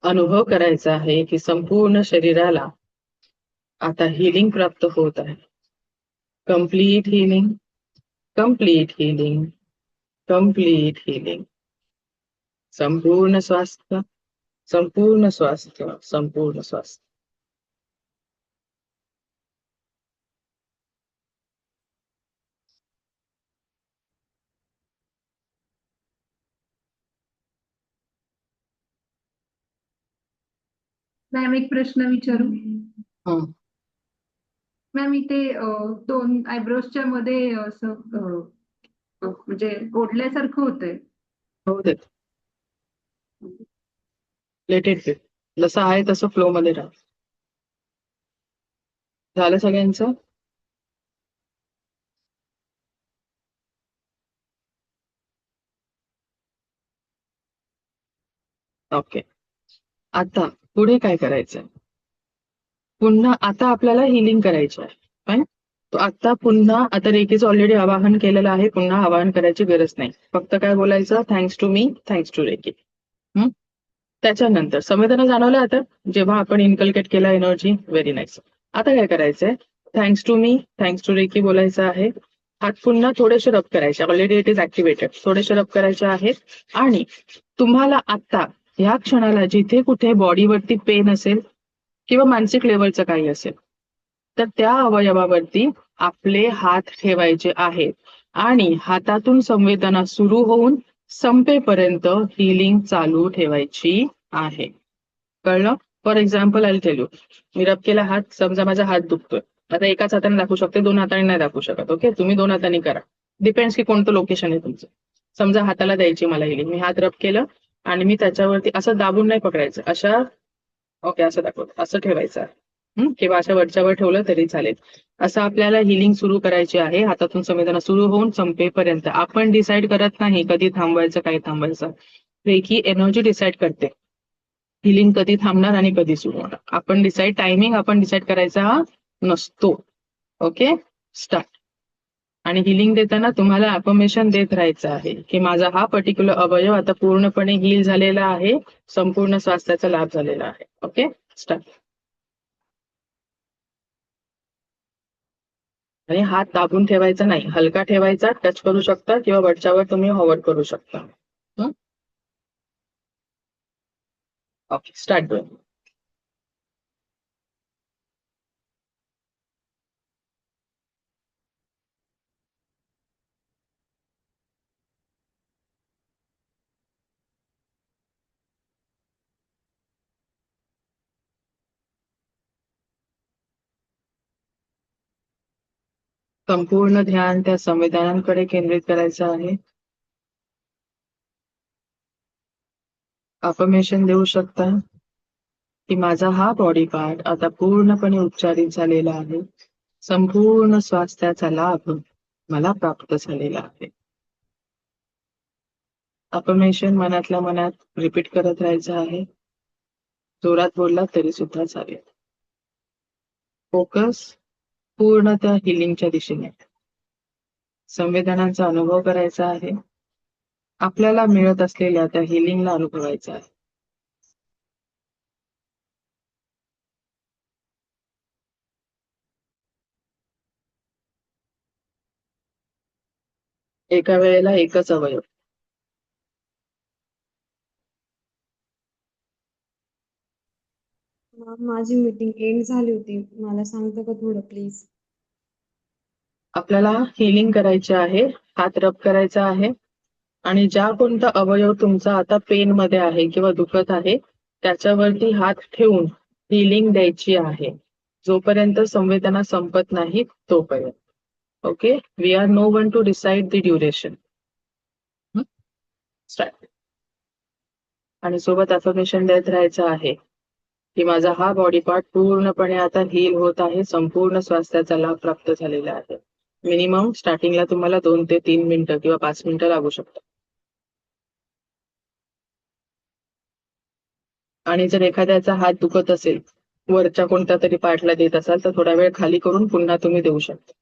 अनुभव करायचा आहे की संपूर्ण शरीराला आता हिलिंग प्राप्त होत आहे. Complete healing, complete healing, complete healing. संपूर्ण स्वास्थ्य, संपूर्ण स्वास्थ्य, संपूर्ण स्वास्थ्य. मॅम एक प्रश्न विचारू? हं. मॅम इथे दोन आयब्रोजच्या मध्ये असं म्हणजे ओढल्यासारखं होतंय. होऊ देत. Let it be. जसं आहे तसं फ्लो मध्ये राहा. झालं सगळ्यांचं? ओके. आता पुढे काय करायचंय? पुन्हा आता आपल्याला हिलिंग करायची आहे. Fine? तो आता पुन्हा आता रेकीचं ऑलरेडी आवाहन केलेलं आहे. पुन्हा आवाहन करायची गरज नाही. फक्त काय बोलायचं? Thanks to me, thanks to reiki. हं? त्याच्यानंतर संवेदना जाणवल्या आता जेव्हा आपण इनकल्केट केला एनर्जी. Very nice. आता काय करायचंय, thanks to me, thanks to reiki बोलायचं आहे. हात पुन्हा थोडेसे रब करायचे, ऑलरेडी इट इज ऍक्टिव्हेटेड, थोडेसे रब करायचे आहेत. आणि तुम्हाला आता ह्या क्षणाला जिथे कुठे बॉडीवरती पेन असेल किंवा मानसिक लेवलचं काही असेल तर त्या अवयवावरती आपले हात ठेवायचे आहेत आणि हातातून संवेदना सुरू होऊन संपेपर्यंत हिलिंग चालू ठेवायची आहे. कळलं? For example I tell you, मी रब केला हात, समजा माझा हात दुखतोय. आता एकाच हाताने दाखवू शकते, 2 हाताने नाही दाखवू शकत. ओके, तुम्ही 2 हातांनी करा. डिपेंड्स की कोणतं लोकेशन आहे तुमचं. समजा हाताला द्यायची मला हिलिंग, मी हात रब केलं आणि मी त्याच्यावरती असं दाबून नाही पकडायचं, अशा ओके असं दाखवत असं ठेवायचं आहे. किंवा अशा वरच्यावर ठेवलं तरी चालेल. असं आपल्याला हिलिंग सुरू करायची आहे, हातातून संवेदना सुरू होऊन संपेपर्यंत. आपण डिसाईड करत नाही कधी थांबवायचं, काय थांबवायचं. रेकी एनर्जी डिसाईड करते हिलिंग कधी थांबणार आणि कधी सुरू होणार. आपण टायमिंग आपण डिसाईड करायचा नसतो. Okay, start. आणि हिलिंग देताना तुम्हाला अफर्मेशन देत राहायचं आहे की माझा हा पर्टिक्युलर अवयव आता पूर्णपणे हील झालेला आहे, संपूर्ण स्वास्थ्याचा लाभ झालेला आहे. Okay, start. आणि हात दाबून ठेवायचा नाही, हलका ठेवायचा, टच करू शकता किंवा वरच्यावर तुम्ही हॉवर करू शकता. Okay, start. संपूर्ण ध्यान त्या संवेदनांकडे केंद्रित करायचं आहे. अफर्मेशन देऊ शकता की माझा हा बॉडी पार्ट आता पूर्णपणे उपचारित झालेला आहे, संपूर्ण स्वास्थ्याचा लाभ मला प्राप्त झालेला आहे. अफर्मेशन मनातल्या मनात रिपीट करत राहायचं आहे. जोरात बोलला तरी सुद्धा चालेल. फोकस पूर्ण त्या हिलिंगच्या दिशेने. संवेदनांचा अनुभव करायचा आहे. आपल्याला मिळत असलेल्या त्या हिलिंगला अनुभवायचं आहे. एका वेळेला एकच अवयव. माझी मीटिंग एंड झाली होती, मला सांगता का थोडं प्लीज? आपल्याला हिलिंग करायचे आहे, हात रब करायचा आहे आणि ज्या कोणता अवयव तुमचा आता पेन मध्ये आहे किंवा दुखत आहे त्याच्यावरती हात ठेवून हिलिंग द्यायची आहे, जोपर्यंत संवेदना संपत नाही तोपर्यंत. Okay, we are no one to decide the duration. Start. आणि सोबत अफर्मेशन देत राहायचं आहे की माझा हा बॉडी पार्ट पूर्णपणे आता हील होत आहे, संपूर्ण स्वास्थ्याचा लाभ प्राप्त झालेला आहे. मिनिमम स्टार्टिंगला तुम्हाला 2 ते 3 मिनिटं किंवा 5 मिनिटं लागू शकतात. आणि जर एखाद्याचा हात दुखत असेल, वरच्या कोणत्या तरी पार्टला देत असाल तर थोडा वेळ खाली करून पुन्हा तुम्ही देऊ शकता.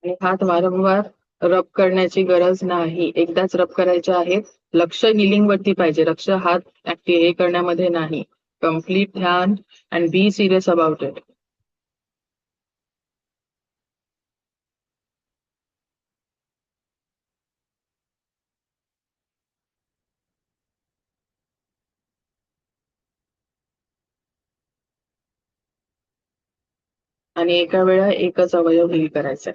आणि हात वारंवार रब करण्याची गरज नाही, एकदाच रब करायचे आहेत. लक्ष हिलिंग वरती पाहिजे, लक्ष हात हे करण्यामध्ये नाही. कम्प्लीट ध्यान and be serious about it. आणि एका वेळा एकच अवयव हील करायचा.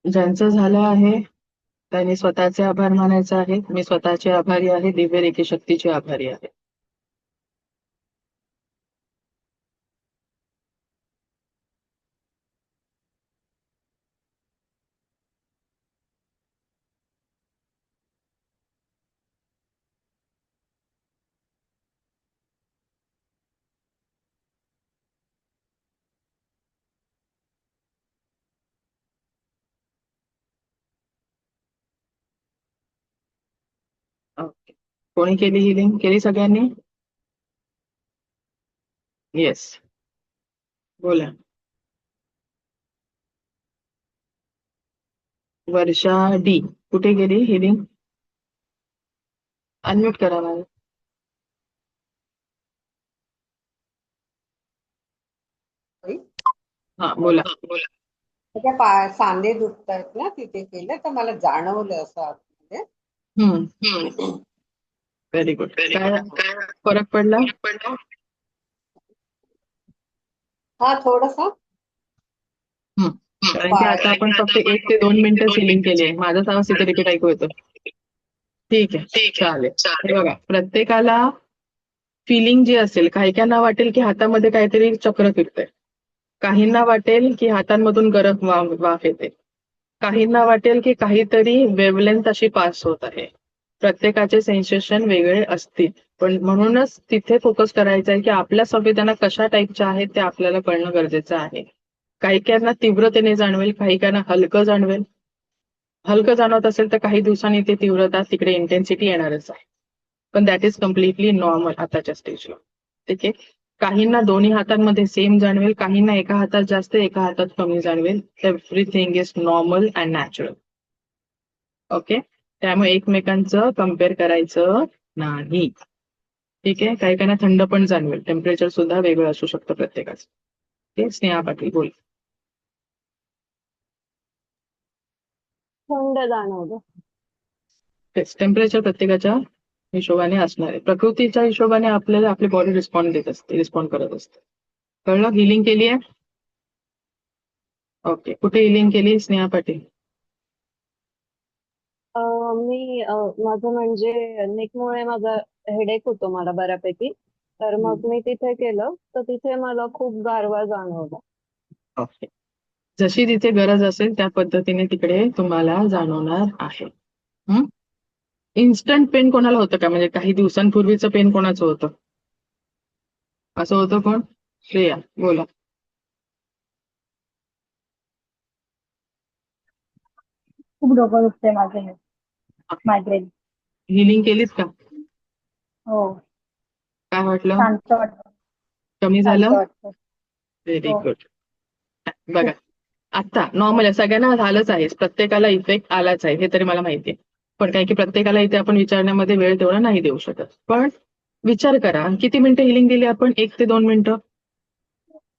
ज्यांचं झालं आहे त्यांनी स्वतःचे आभार मानायचे आहेत. मी स्वतःचे आभारी आहे, दिव्य रेखी शक्तीचे आभारी आहे. ओके. कोणी केली हिलिंग? केली सगळ्यांनी? येस, बोला. वर्षा डी कुठे गेली हिलिंग? अनम्यूट करा मला. हा, बोला. त्याच्या सांधे दुखतायत ना, तिथे केलं तर मला जाणवलं असं आतमध्ये. Very good. काय फरक पडला? हा, थोडासा. कारण की आता आपण फक्त 1 ते 2 मिनिटं हिलिंग केली आहे. माझाच आवाज तिथे रिपीट ऐकू येतो. ठीक आहे, चालेल. हे बघा, प्रत्येकाला फिलिंग जी असेल, काहींना वाटेल की हातामध्ये काहीतरी चक्र फिरतंय, काहींना वाटेल की हातांमधून गरम वाफ येते, काहींना वाटेल की काहीतरी वेव्हलेंथ अशी पास होत आहे. प्रत्येकाचे सेन्सेशन वेगळे असतील, पण म्हणूनच तिथे फोकस करायचा आहे की आपल्या संवेदना कशा टाईपच्या आहेत ते आपल्याला कळणं गरजेचं आहे. काहींना तीव्रतेने जाणवेल, काहींना हलकं जाणवेल. हलकं जाणवत असेल तर काही दिवसांनी ते तीव्रता तिकडे इंटेन्सिटी येणारच आहे. पण दॅट इज कम्प्लिटली नॉर्मल आताच्या स्टेजला. ठीक आहे. काहींना दोन्ही हातांमध्ये सेम जाणवेल, काहींना एका हातात जास्त एका हातात कमी जाणवेल. Everything is normal and natural. Okay. त्यामुळे एकमेकांचं कम्पेअर करायचं नाही. ठीक आहे. काहींना थंड पण जाणवेल, टेम्परेचर सुद्धा वेगळं असू शकतं प्रत्येकाचं. ते स्नेहा पाटील बोल. थंड जाणवलं. टेम्परेचर प्रत्येकाच्या हिशोबाने असणार आहे. प्रकृतीच्या हिशोबाने आपल्याला आपली बॉडी रिस्पॉन्ड देत असते, रिस्पॉन्ड करत असते. कळलं? हिलिंग केली आहे? ओके. कुठे हिलिंग केली स्नेहा पाटील? मी माझं म्हणजे नेकमुळे माझा हेडेक होतो मला बऱ्यापैकी. तर मग मी तिथे केलं तर तिथे मला खूप गारवा जाणवला. ओके. जशी तिथे गरज असेल त्या पद्धतीने तिकडे तुम्हाला जाणवणार आहे. इन्स्टंट पेन कोणाला होतं का? म्हणजे काही दिवसांपूर्वीचं पेन कोणाचं होतं? असं होतं कोण? श्रेया बोला. खूप डोकं दुखते माझे हे मायग्रेन. हिलिंग केलीच का? हो, काय वाटलं? शांत वाटतं. कमी शांत झालं? वाटतं. व्हेरी हो. गुड. बघा, आता नॉर्मल आहे, सगळ्यांना झालंच आहे, प्रत्येकाला इफेक्ट आलाच आहे, हे तरी मला माहिती आहे. पण काय की प्रत्येकाला इथे आपण विचारण्यामध्ये वेळ तेवढा नाही देऊ शकत. पण विचार करा, किती मिनिटं हिलिंग दिली आपण? 1 ते 2 मिनिटं.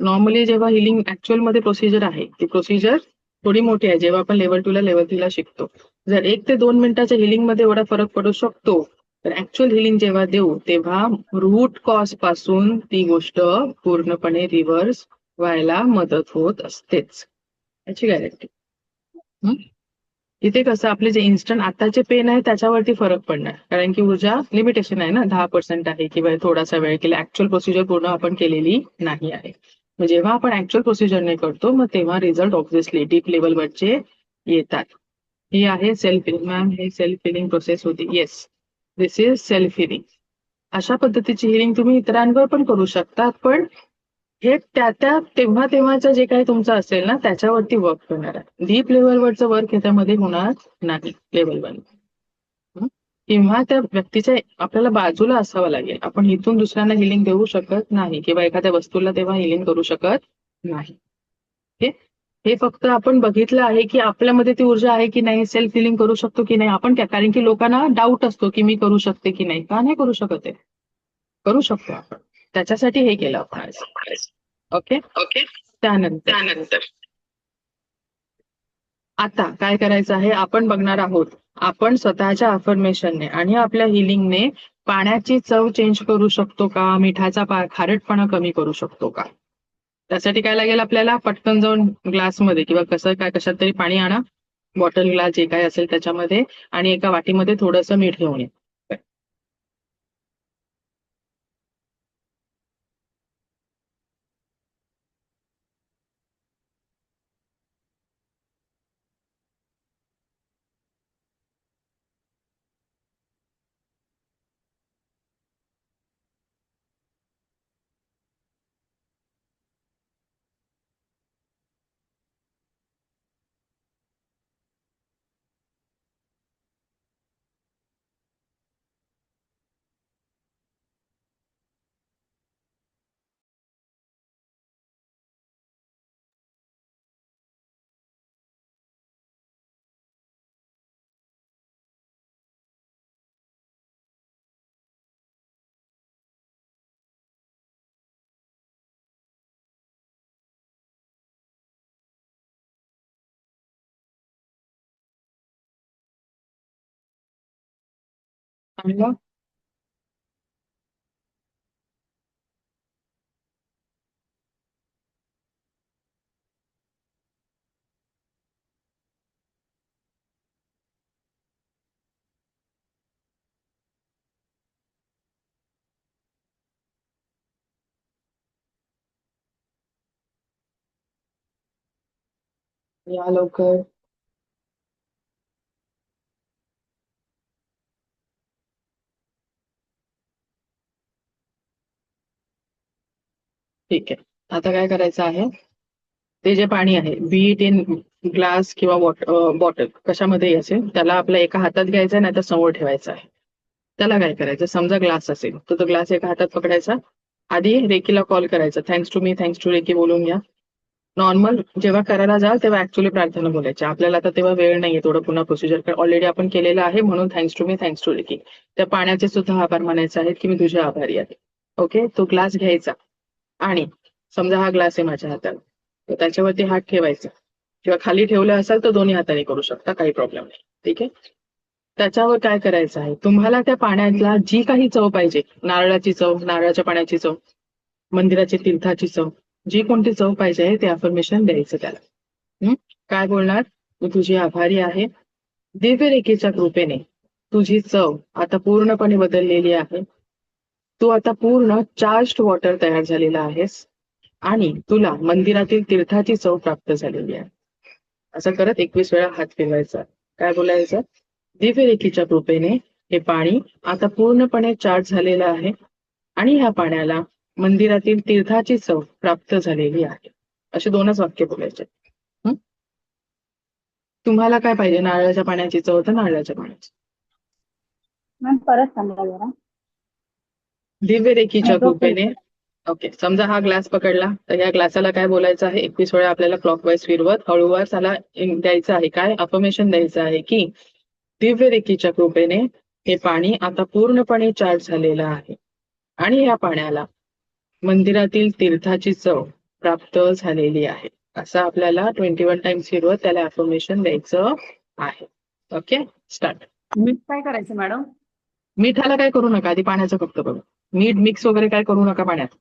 नॉर्मली जेव्हा हिलिंग ऍक्च्युअल मध्ये प्रोसिजर आहे, ती प्रोसिजर थोडी मोठी आहे. जेव्हा आपण लेवल 2 ला लेवल 3 ला शिकतो, जर 1 ते 2 मिनिटाच्या हिलिंग मध्ये एवढा फरक पडू शकतो, तर ऍक्च्युअल हिलिंग जेव्हा देऊ तेव्हा रूट कॉज पासून ती गोष्ट पूर्णपणे रिव्हर्स व्हायला मदत होत असतेच, याची गॅरंटी. इथे कसं आपले जे इन्स्टंट आताचे पेन आहे त्याच्यावरती फरक पडणार, कारण की ऊर्जा लिमिटेशन आहे ना, 10% आहे किंवा थोडासा वेळ केला. ऍक्च्युअल प्रोसिजर पूर्ण आपण केलेली नाही आहे. मग जेव्हा आपण ऍक्च्युअल प्रोसिजरने करतो मग तेव्हा रिझल्ट ऑब्व्हियसली डीप लेवलवरचे येतात. ही आहे सेल्फ हिलिंग. मॅम, हे सेल्फ हिलिंग प्रोसेस होती. Yes, this is self healing. अशा पद्धतीची हिलिंग तुम्ही इतरांवर पण करू शकता, पण हे तेव्हा तेव्हाचं जे काही तुमचं असेल ना त्याच्यावरती वर्क करणार आहे. डीप लेवलवरचं वर्क ह्याच्यामध्ये होणार नाही लेवल 1. किंवा त्या व्यक्तीच्या आपल्याला बाजूला असावं लागेल. आपण इथून दुसऱ्यांना हिलिंग देऊ शकत नाही किंवा एखाद्या वस्तूला तेव्हा हिलिंग करू शकत नाही. हे फक्त आपण बघितलं आहे की आपल्यामध्ये ती ऊर्जा आहे की नाही, सेल्फ हिलिंग करू शकतो की नाही आपण. कारण की लोकांना डाऊट असतो की मी करू शकते की नाही. का नाही करू शकत आहे? करू शकतो आपण. त्याच्यासाठी हे केलं आपण आज. ओके. त्यानंतर आता काय करायचं आहे, आपण बघणार आहोत आपण स्वतःच्या अफर्मेशनने आणि आपल्या हिलिंगने पाण्याची चव चेंज करू शकतो का, मिठाचा खारटपणा कमी करू शकतो का. त्यासाठी काय लागेल आपल्याला? पटकन जाऊन ग्लासमध्ये किंवा कसं काय कशात तरी पाणी आणा बॉटल ग्लास जे काय असेल त्याच्यामध्ये, आणि एका वाटीमध्ये थोडंसं मीठ घेऊन ये. आणलं? या लवकर. ठीक आहे. आता काय करायचं आहे, ते जे पाणी आहे, बी इट इन ग्लास किंवा बॉटल कशामध्ये असेल, त्याला आपल्या एका हातात घ्यायचं नाही तर समोर ठेवायचं आहे. त्याला काय करायचं, समजा ग्लास असेल तर तो ग्लास एका हातात पकडायचा. आधी रेकीला कॉल करायचा, थँक्स टू रेकी बोलून घ्या. नॉर्मल जेव्हा करायला जाल तेव्हा ऍक्च्युली प्रार्थना बोलायची. आपल्याला आता तेव्हा वेळ नाहीये थोडं पुन्हा प्रोसिजर ऑलरेडी आपण केलेलं आहे, म्हणून थँक्स टू रेकी. त्या पाण्याचे सुद्धा आभार मानायचे आहेत की मी तुझे आभारी आहे. ओके, तो ग्लास घ्यायचा आणि समजा हा ग्लास आहे माझ्या हातात, तर त्याच्यावरती हात ठेवायचा, किंवा खाली ठेवलं असाल तर दोन्ही हाताने करू शकता, काही प्रॉब्लेम नाही. ठीक आहे. त्याच्यावर काय करायचं आहे, तुम्हाला त्या पाण्यातला जी काही चव पाहिजे, नारळाची चव, नारळाच्या पाण्याची चव, मंदिराची तीर्थाची चव, जी कोणती चव पाहिजे आहे ते अफर्मेशन द्यायचं त्याला. काय बोलणार, मी तुझी आभारी आहे. दिव्य रेखेच्या कृपेने तुझी चव आता पूर्णपणे बदललेली आहे. तू आता पूर्ण चार्ज्ड वॉटर तयार झालेला आहेस आणि तुला मंदिरातील तीर्थाची चव प्राप्त झालेली आहे. असं करत 21 वेळा हात फिरवायचा. काय बोलायचं, दिव्य रेखेच्या कृपेने हे पाणी आता पूर्णपणे चार्ज झालेलं आहे आणि ह्या पाण्याला मंदिरातील तीर्थाची चव प्राप्त झालेली आहे. असे 2च वाक्य बोलायचे. हं? तुम्हाला काय पाहिजे, नारळाच्या पाण्याची चव तर नारळाच्या पाण्याची. मॅम परत सांगा जरा. दिव्य रेखीच्या नेटवर्क कृपेने. ओके, समजा हा ग्लास पकडला तर या ग्लासाला काय बोलायचं आहे, 21 वेळा आपल्याला क्लॉकवाईज फिरवत हळूवार त्याला द्यायचं आहे, काय अफर्मेशन द्यायचं आहे की दिव्य रेखीच्या कृपेने हे पाणी आता पूर्णपणे चार्ज झालेलं आहे आणि या पाण्याला मंदिरातील तीर्थाची चव प्राप्त झालेली आहे. असं आपल्याला 21 टाइम्स फिरवत त्याला अफर्मेशन द्यायचं आहे. Okay, start. मीठ काय करायचं मॅडम? मिठाला काय करू नका, आधी पाण्याचं फक्त बघा. मीठ मिक्स वगैरे काय करू नका पाण्यात.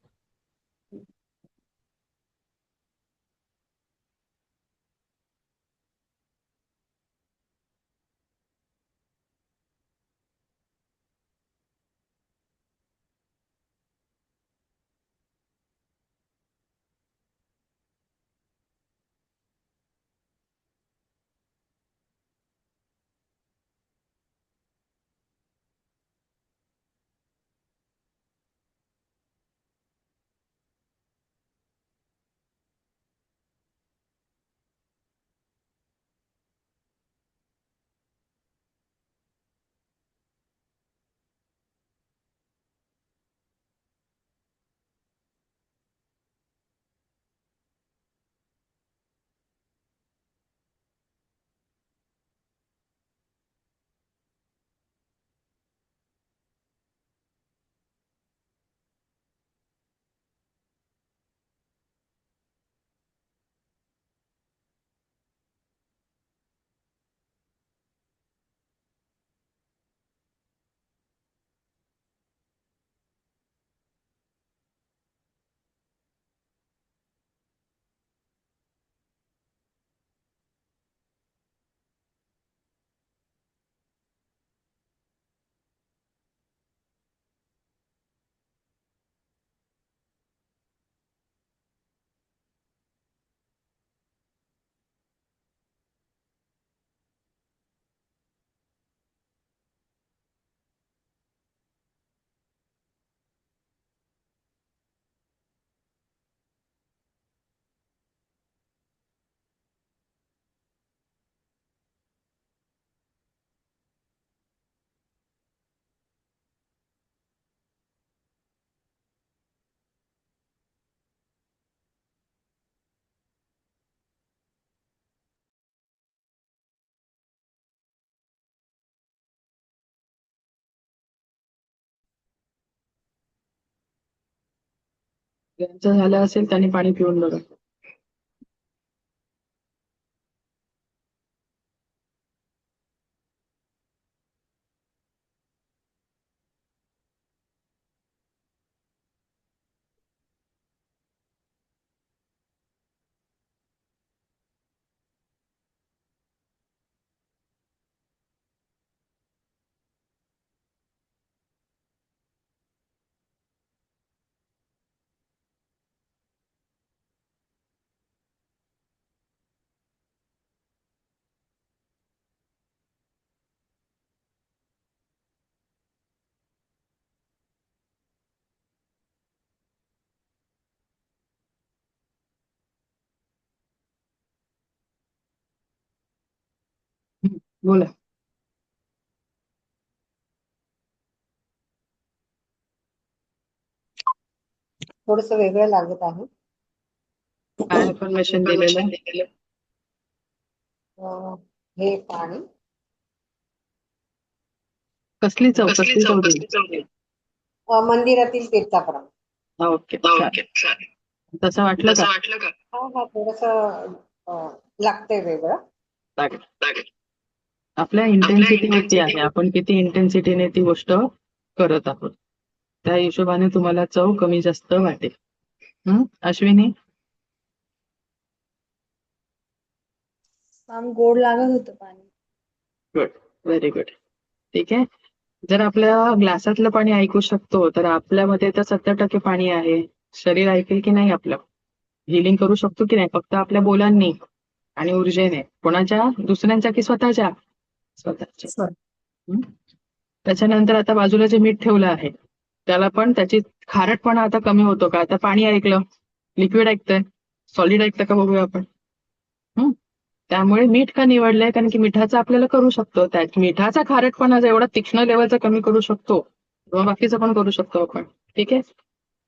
ज्यांचं झालं असेल त्यांनी पाणी पिऊन बघा. बोला. थोडस वेगळं लागत आहे. काय इन्फॉर्मेशन दिलेलं? हे पाणी कसली चव दिली? मंदिरातील तीर्थाप्रमाणे. ओके, तसं वाटलं का? हा थोडस लागतंय वेगळं. लागेल. आपल्या इंटेन्सिटीवरती आहे, आपण किती इंटेन्सिटीने ती गोष्ट करत आहोत. त्या हिशोबाने तुम्हाला चव कमी जास्त वाटेल. अश्विनी? मॅम गोड लागत होतं पाणी. Good, very good. ठीक आहे. जर आपल्या ग्लासातलं पाणी ऐकू शकतो तर आपल्यामध्ये तर 70% पाणी आहे. शरीर ऐकेल की नाही आपलं? हिलिंग करू शकतो की नाही? फक्त आपल्या बोलांनी आणि ऊर्जेने. कोणाच्या? दुसऱ्यांच्या की स्वतःच्या? स्वतःच्या. त्याच्यानंतर आता बाजूला जे मीठ ठेवलं आहे त्याला पण त्याची खारटपणा आता कमी होतो का? आता पाणी ऐकलं, लिक्विड ऐकतंय, सॉलिड ऐकतं का बघूया आपण. त्यामुळे मीठ का निवडलंय? कारण की मिठाचं आपल्याला करू शकतो. त्यात मिठाचा खारटपणा एवढा तीक्ष्ण लेवलचा कमी करू शकतो किंवा बाकीचं पण करू शकतो आपण. ठीक आहे.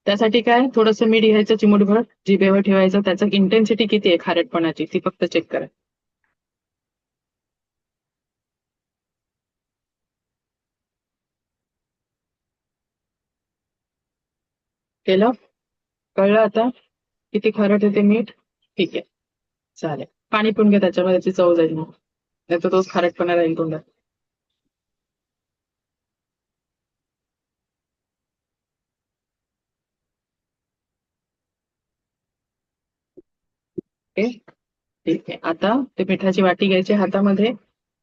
त्यासाठी काय, थोडंसं मीठ घ्यायचं चिमूटभर, जिभेवर ठेवायचं, त्याचं इंटेन्सिटी किती आहे खारटपणाची ती फक्त चेक करा. केलं? कळलं आता किती खारट येते मीठ? ठीक आहे, चालेल. पाणी पिऊन घ्या, त्याच्यामध्ये त्याची चव जाईल मग, नाही तर तोच खारटपणा राहील तोंडात. ओके, ठीक आहे. आता ते मिठाची वाटी घ्यायची हातामध्ये,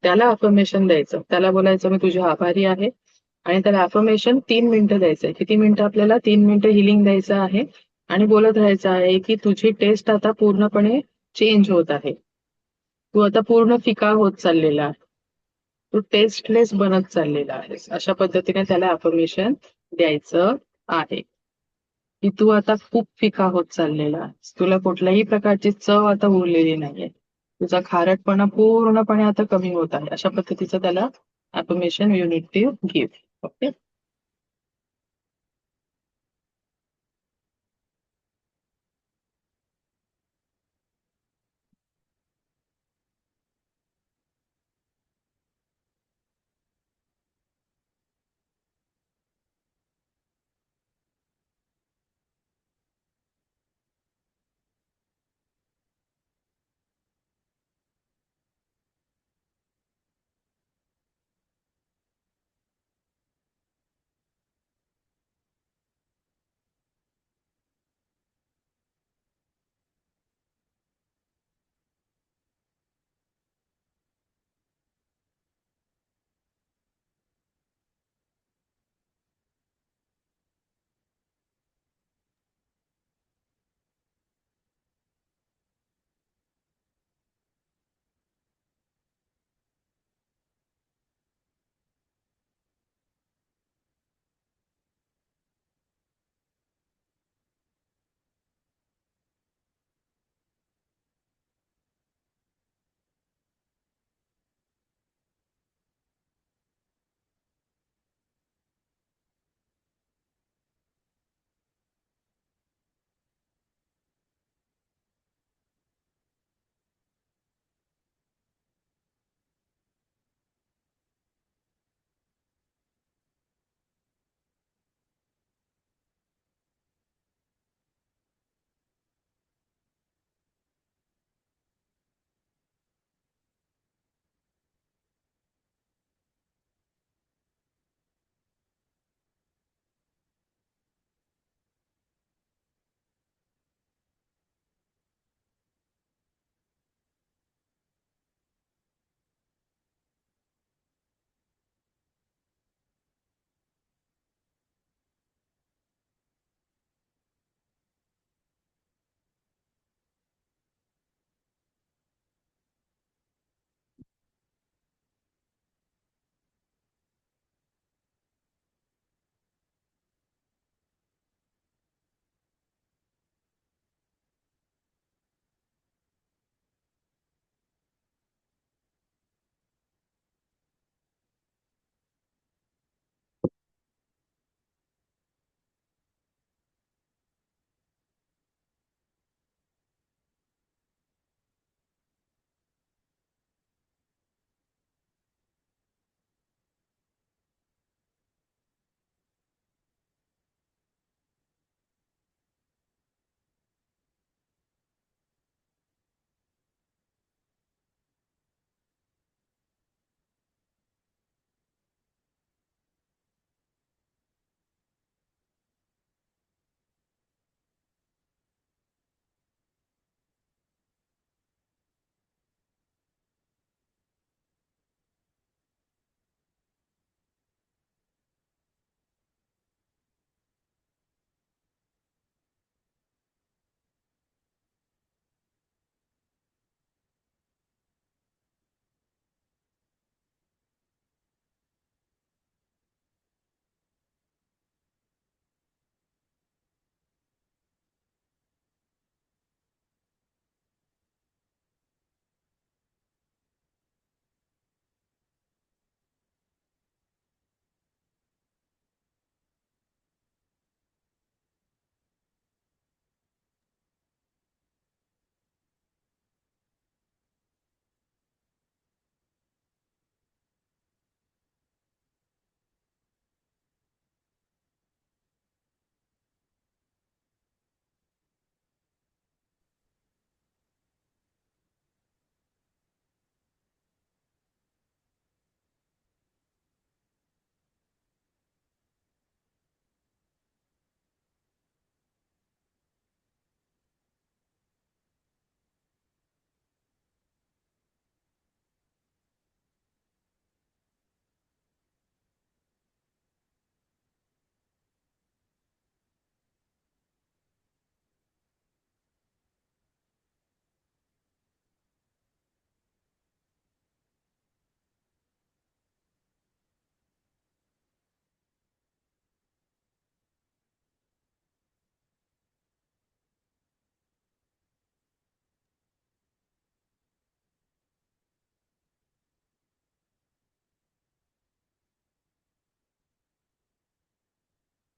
त्याला अफर्मेशन द्यायचं, त्याला बोलायचं मी तुझी आभारी आहे, आणि त्याला अफर्मेशन 3 मिनिटं द्यायचंय. किती मिनिटं? आपल्याला 3 मिनिटं हिलिंग द्यायचं आहे आणि बोलत राहायचं आहे की तुझी टेस्ट आता पूर्णपणे चेंज होत आहे. तू आता पूर्ण फिका होत चाललेला आहे, तू टेस्टलेस बनत चाललेला आहेस. अशा पद्धतीने त्याला अफर्मेशन द्यायचं आहे की तू आता खूप फिका होत चाललेला आहेस, तुला कुठल्याही प्रकारची चव आता उरलेली नाहीये, तुझा खारटपणा पूर्णपणे आता कमी होत आहे. अशा पद्धतीचं त्याला affirmation you need to give. Okay.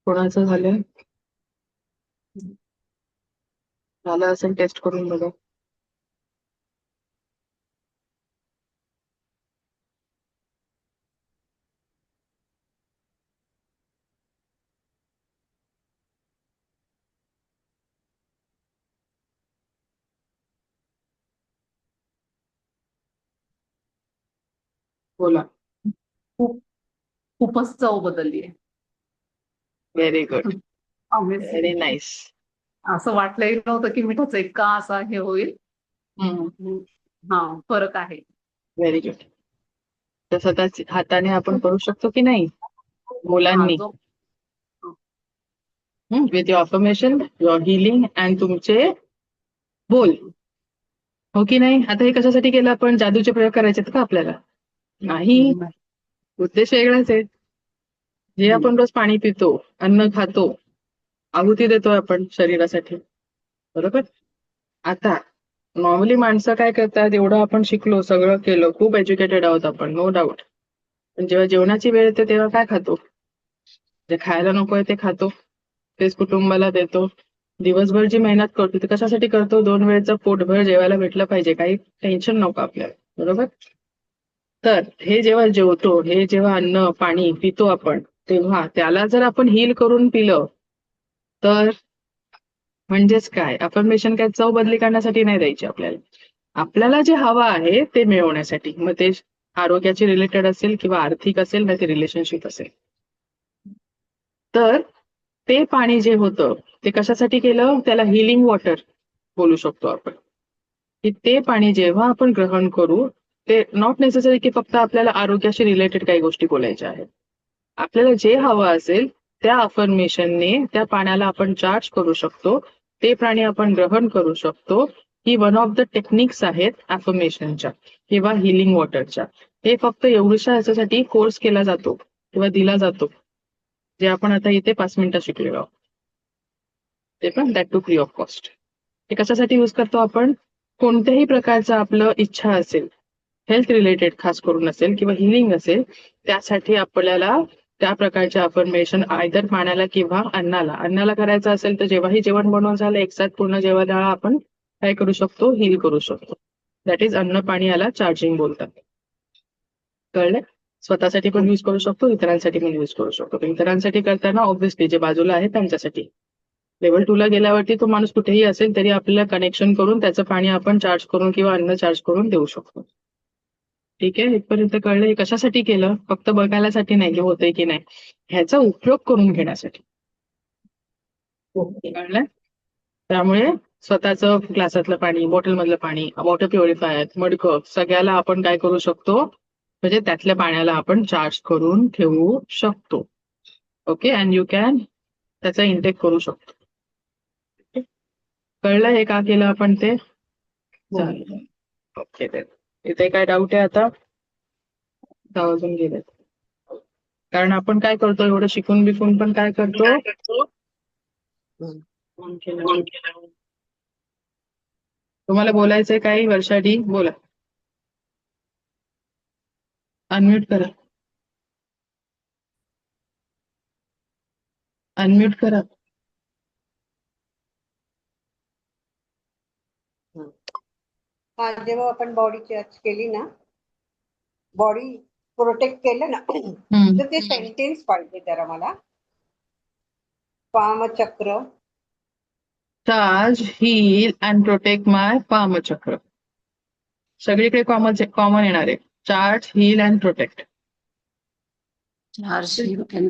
कोणाचं झालं झालं असेल टेस्ट करून बघा. बोला. खूप खूपच चव बदलली आहे. Very good. Amazing. Very nice. असं वाटलंही नव्हतं की मिठाचा इतका असा हे होईल. हा, फरक आहे. Very good. तर स्वतःच हाताने आपण करू शकतो की नाही मुलांनी जो with your affirmation, your healing and तुमचे बोल. हो की नाही? आता हे कशासाठी केलं आपण? जादूचे प्रयोग करायचे आहेत का आपल्याला? नाही. उद्देश वेगळाच आहे. जे आपण रोज पाणी पितो, अन्न खातो, आहुती देतोय आपण शरीरासाठी, बरोबर? आता नॉर्मली माणसं काय करतात, एवढं आपण शिकलो, सगळं केलं, खूप एज्युकेटेड आहोत आपण, नो डाऊट. पण जेव्हा जेवणाची वेळ येते तेव्हा काय खातो? जे खायला नकोय ते खातो, तेच कुटुंबाला देतो. दिवसभर जी मेहनत करतो ते कशासाठी करतो? 2 वेळचं पोटभर जेवायला भेटलं पाहिजे, काही टेन्शन नको आपल्याला, बरोबर? तर हे जेव्हा जेवतो, हे जेव्हा अन्न पाणी पितो आपण, तेव्हा त्याला जर आपण हील करून पिलं तर म्हणजेच काय, अफर्मेशन काय चव बदली करण्यासाठी नाही द्यायची आपल्याला. आपल्याला जे हवं आहे ते मिळवण्यासाठी. मग ते आरोग्याची रिलेटेड असेल किंवा आर्थिक असेल नाही ते रिलेशनशिप असेल. तर ते पाणी जे होतं ते कशासाठी केलं? त्याला हिलिंग वॉटर बोलू शकतो आपण. की ते पाणी जेव्हा आपण ग्रहण करू, ते नॉट नेसेसरी की फक्त आपल्याला आरोग्याशी रिलेटेड काही गोष्टी बोलायच्या आहेत. आपल्याला जे हवं असेल त्या अफर्मेशनने त्या पाण्याला आपण चार्ज करू शकतो. ते पाणी आपण ग्रहण करू शकतो. ही वन ऑफ द टेक्निक्स आहेत अफर्मेशनच्या किंवा हिलिंग वॉटरच्या. हे फक्त एवढ्याशा ह्याच्यासाठी कोर्स केला जातो किंवा दिला जातो, जे आपण आता इथे 5 मिनिटं शिकलेलो आहोत. ते पण that too free of cost. हे कशासाठी यूज करतो आपण? कोणत्याही प्रकारचं आपलं इच्छा असेल, हेल्थ रिलेटेड खास करून असेल किंवा हिलिंग असेल, त्यासाठी आपल्याला त्या प्रकारचे अफर्मेशन आयदर पाण्याला किंवा अन्नाला. अन्नाला करायचं असेल तर जेव्हाही जेवण बनवून झालं एकसाथ पूर्ण जेवणाला आपण काय करू शकतो? हील करू शकतो. दॅट इज अन्न पाणी, याला चार्जिंग बोलतात. कळलं? स्वतःसाठी पण यूज करू शकतो, इतरांसाठी पण यूज करू शकतो. इतरांसाठी करताना ऑब्व्हियसली जे बाजूला आहे त्यांच्यासाठी. लेवल 2 ला गेल्यावरती तो माणूस कुठेही असेल तरी आपल्याला कनेक्शन करून त्याचं पाणी आपण चार्ज करून किंवा अन्न चार्ज करून देऊ शकतो. ठीक आहे, इथपर्यंत कळलं. हे कशासाठी केलं? फक्त बघायलासाठी नाही की होतंय की नाही, ह्याचा उपयोग करून घेण्यासाठी. कळलं? त्यामुळे स्वतःचं ग्लासातलं पाणी, बॉटलमधलं पाणी, वॉटर प्युरिफायर, मडकं सगळ्याला आपण काय करू शकतो? म्हणजे त्यातल्या पाण्याला आपण चार्ज करून ठेवू शकतो. ओके, अँड यू कॅन त्याचा इंटेक करू शकतो. कळलं हे का केलं आपण ते? चालेल. ओके, इथे काय डाऊट आहे आता? वाजून गेले. कारण आपण काय करतो, एवढं शिकून बिकून पण काय करतो? तुम्हाला बोलायचंय काही? वर्षा डी बोला. अनम्यूट करा. अनम्यूट करा. हा, जेव्हा आपण बॉडी चार्ज केली ना, बॉडी प्रोटेक्ट केलं ना, तर ते सेंटेन्स पाहिजे जरा मला. पामचक्र चार्ज, हील अँड प्रोटेक्ट माय पामचक्र. सगळीकडे कॉमन येणार आहे. Charge, heal and protect. Charge आणि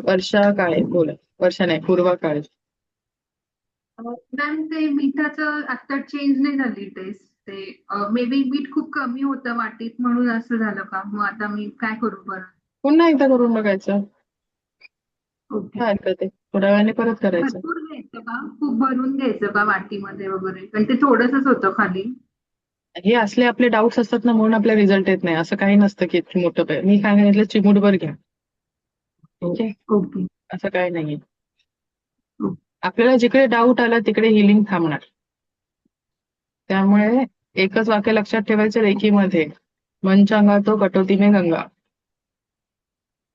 वर्षा काळे बोला. वर्षा नाही, पूर्वा काळे. मॅम ते मिठाचं आता चेंज नाही झाली टेस्ट. ते मे बी मीठ खूप कमी होतं वाटीत म्हणून असं झालं का? मग आता मी काय करू बरं? पुन्हा एकदा करून बघायचं. ओके. काय हरकत आहे, थोड्या वेळाने परत करायचं. भरपूर घ्यायचं का? खूप भरून घ्यायचं का वाटीमध्ये वगैरे? पण ते थोडंसंच होतं खाली. हे असले आपले डाऊट्स असतात ना, म्हणून आपल्याला रिझल्ट येत नाही. असं काही नसतं की मोठं मी काय सांगितलं चिमूटभर घ्या. ठीक आहे, ओके. असं काही नाहीये. आपल्याला जिकडे डाऊट आला तिकडे हिलिंग थांबणार. त्यामुळे एकच वाक्य लक्षात ठेवायचं रेकीमध्ये, मन चांगा तो कटोती में गंगा.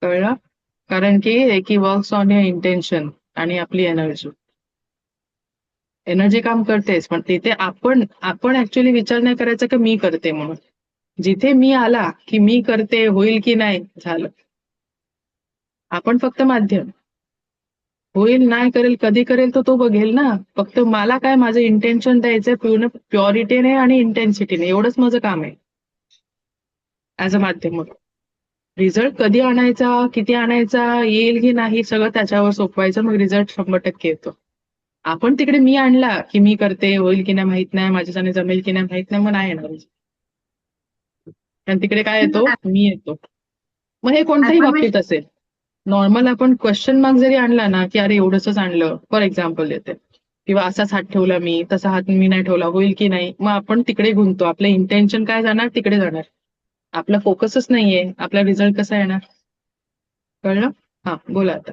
कळलं? कारण की वर्क्स ऑन युअर इंटेन्शन आणि आपली एनर्जी. एनर्जी काम करतेच, पण तिथे आपण ऍक्च्युअली विचार नाही करायचा की मी करते म्हणून. जिथे मी आला की मी करते, होईल की नाही, झालं. आपण फक्त माध्यम. होईल नाही करेल, कधी करेल तो बघेल ना. फक्त मला काय माझं इंटेन्शन द्यायचंय पूर्ण प्युरिटीने आणि इंटेन्सिटीने, एवढंच माझं काम आहे ऍज अ माध्यम. मग रिझल्ट कधी आणायचा, किती आणायचा, येईल की नाही, सगळं त्याच्यावर सोपवायचं, मग रिझल्ट 100% येतो. आपण तिकडे मी आणला की मी करते, होईल की नाही माहित नाही, माझ्याच्याने जमेल की नाही माहित नाही, मग नाही येणार. कारण तिकडे काय येतो, मी येतो. मग हे कोणत्याही बाबतीत असेल. नॉर्मल आपण क्वेश्चन मार्क जरी आणला ना की अरे एवढंच आणलं, फॉर एक्झाम्पल देते, किंवा असाच हात ठेवला मी, तसा हात मी नाही ठेवला, होईल की नाही, मग आपण तिकडे गुंतो. आपलं इंटेन्शन काय जाणार, तिकडे जाणार. आपला फोकसच नाहीये, आपला रिझल्ट कसा येणार? कळलं? हा, बोला आता.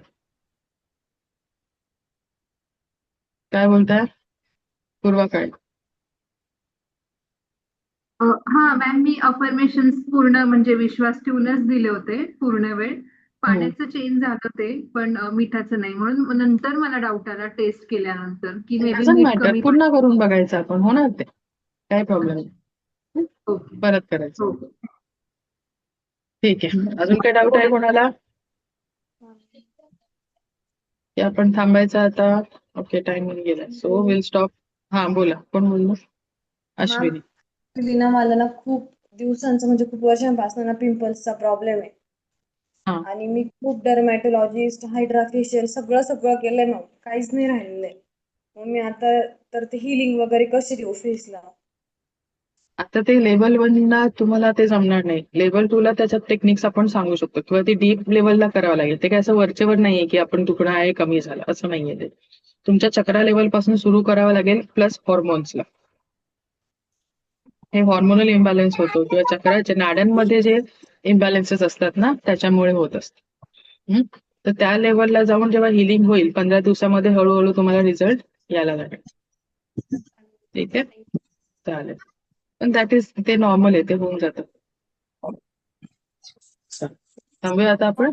काय बोलताय पूर्वा? काय? हा मॅम, मी अफर्मेशन्स पूर्ण म्हणजे विश्वास ठेवूनच दिले होते पूर्ण वेळ. पाण्याचं चेंज झालं ते, पण मिठाचं नाही. म्हणून नंतर मला डाऊट आला टेस्ट केल्यानंतर की मे बी डझंट मीठ मॅटर, कमी पुन्हा करून बघायचं आपण, होणार ते, काय प्रॉब्लेम नाही. ओके. परत करायचं. हो. ठीक आहे. अजून काय डाऊट आहे कोणाला? की आपण थांबायचं आता? ओके, टाइम गेला, सो विल स्टॉप. हा बोला, कोण बोललो? अश्विनी. ऍक्च्युली ना मला ना खूप दिवसांचं म्हणजे खूप वर्षांपासून ना पिंपल्सचा प्रॉब्लेम आहे. हा. आणि मी खूप डर्मॅटोलॉजिस्ट, हायड्रा फेशियल सगळं केलंय, मग काहीच नाही राहिलेलं आहे. मग मी आता तर ते हिलिंग वगैरे कशी देऊ फेसला? आता ते लेवल 1ला तुम्हाला ते जमणार नाही. लेवल 2ला त्याच्यात टेक्निक्स आपण सांगू शकतो, किंवा ते डीप लेवलला करावं लागेल. ते काय असं वरचेवर नाहीये की आपण तुकडा आहे कमी झाला, असं नाहीये. ते तुमच्या चक्रा लेवल पासून सुरू करावं लागेल, प्लस हॉर्मोन्सला. हे हॉर्मोनल इम्बॅलन्स होतो, किंवा चक्राच्या नाड्यांमध्ये जे इम्बॅलन्सेस असतात ना, त्याच्यामुळे होत असतात. तर त्या लेवलला जाऊन जेव्हा हिलिंग होईल 15 दिवसामध्ये, हळूहळू तुम्हाला रिझल्ट यायला लागेल. ठीक आहे, चालेल. पण दॅट इज, ते नॉर्मल आहे, ते होऊन जातं. थांबूया आता आपण.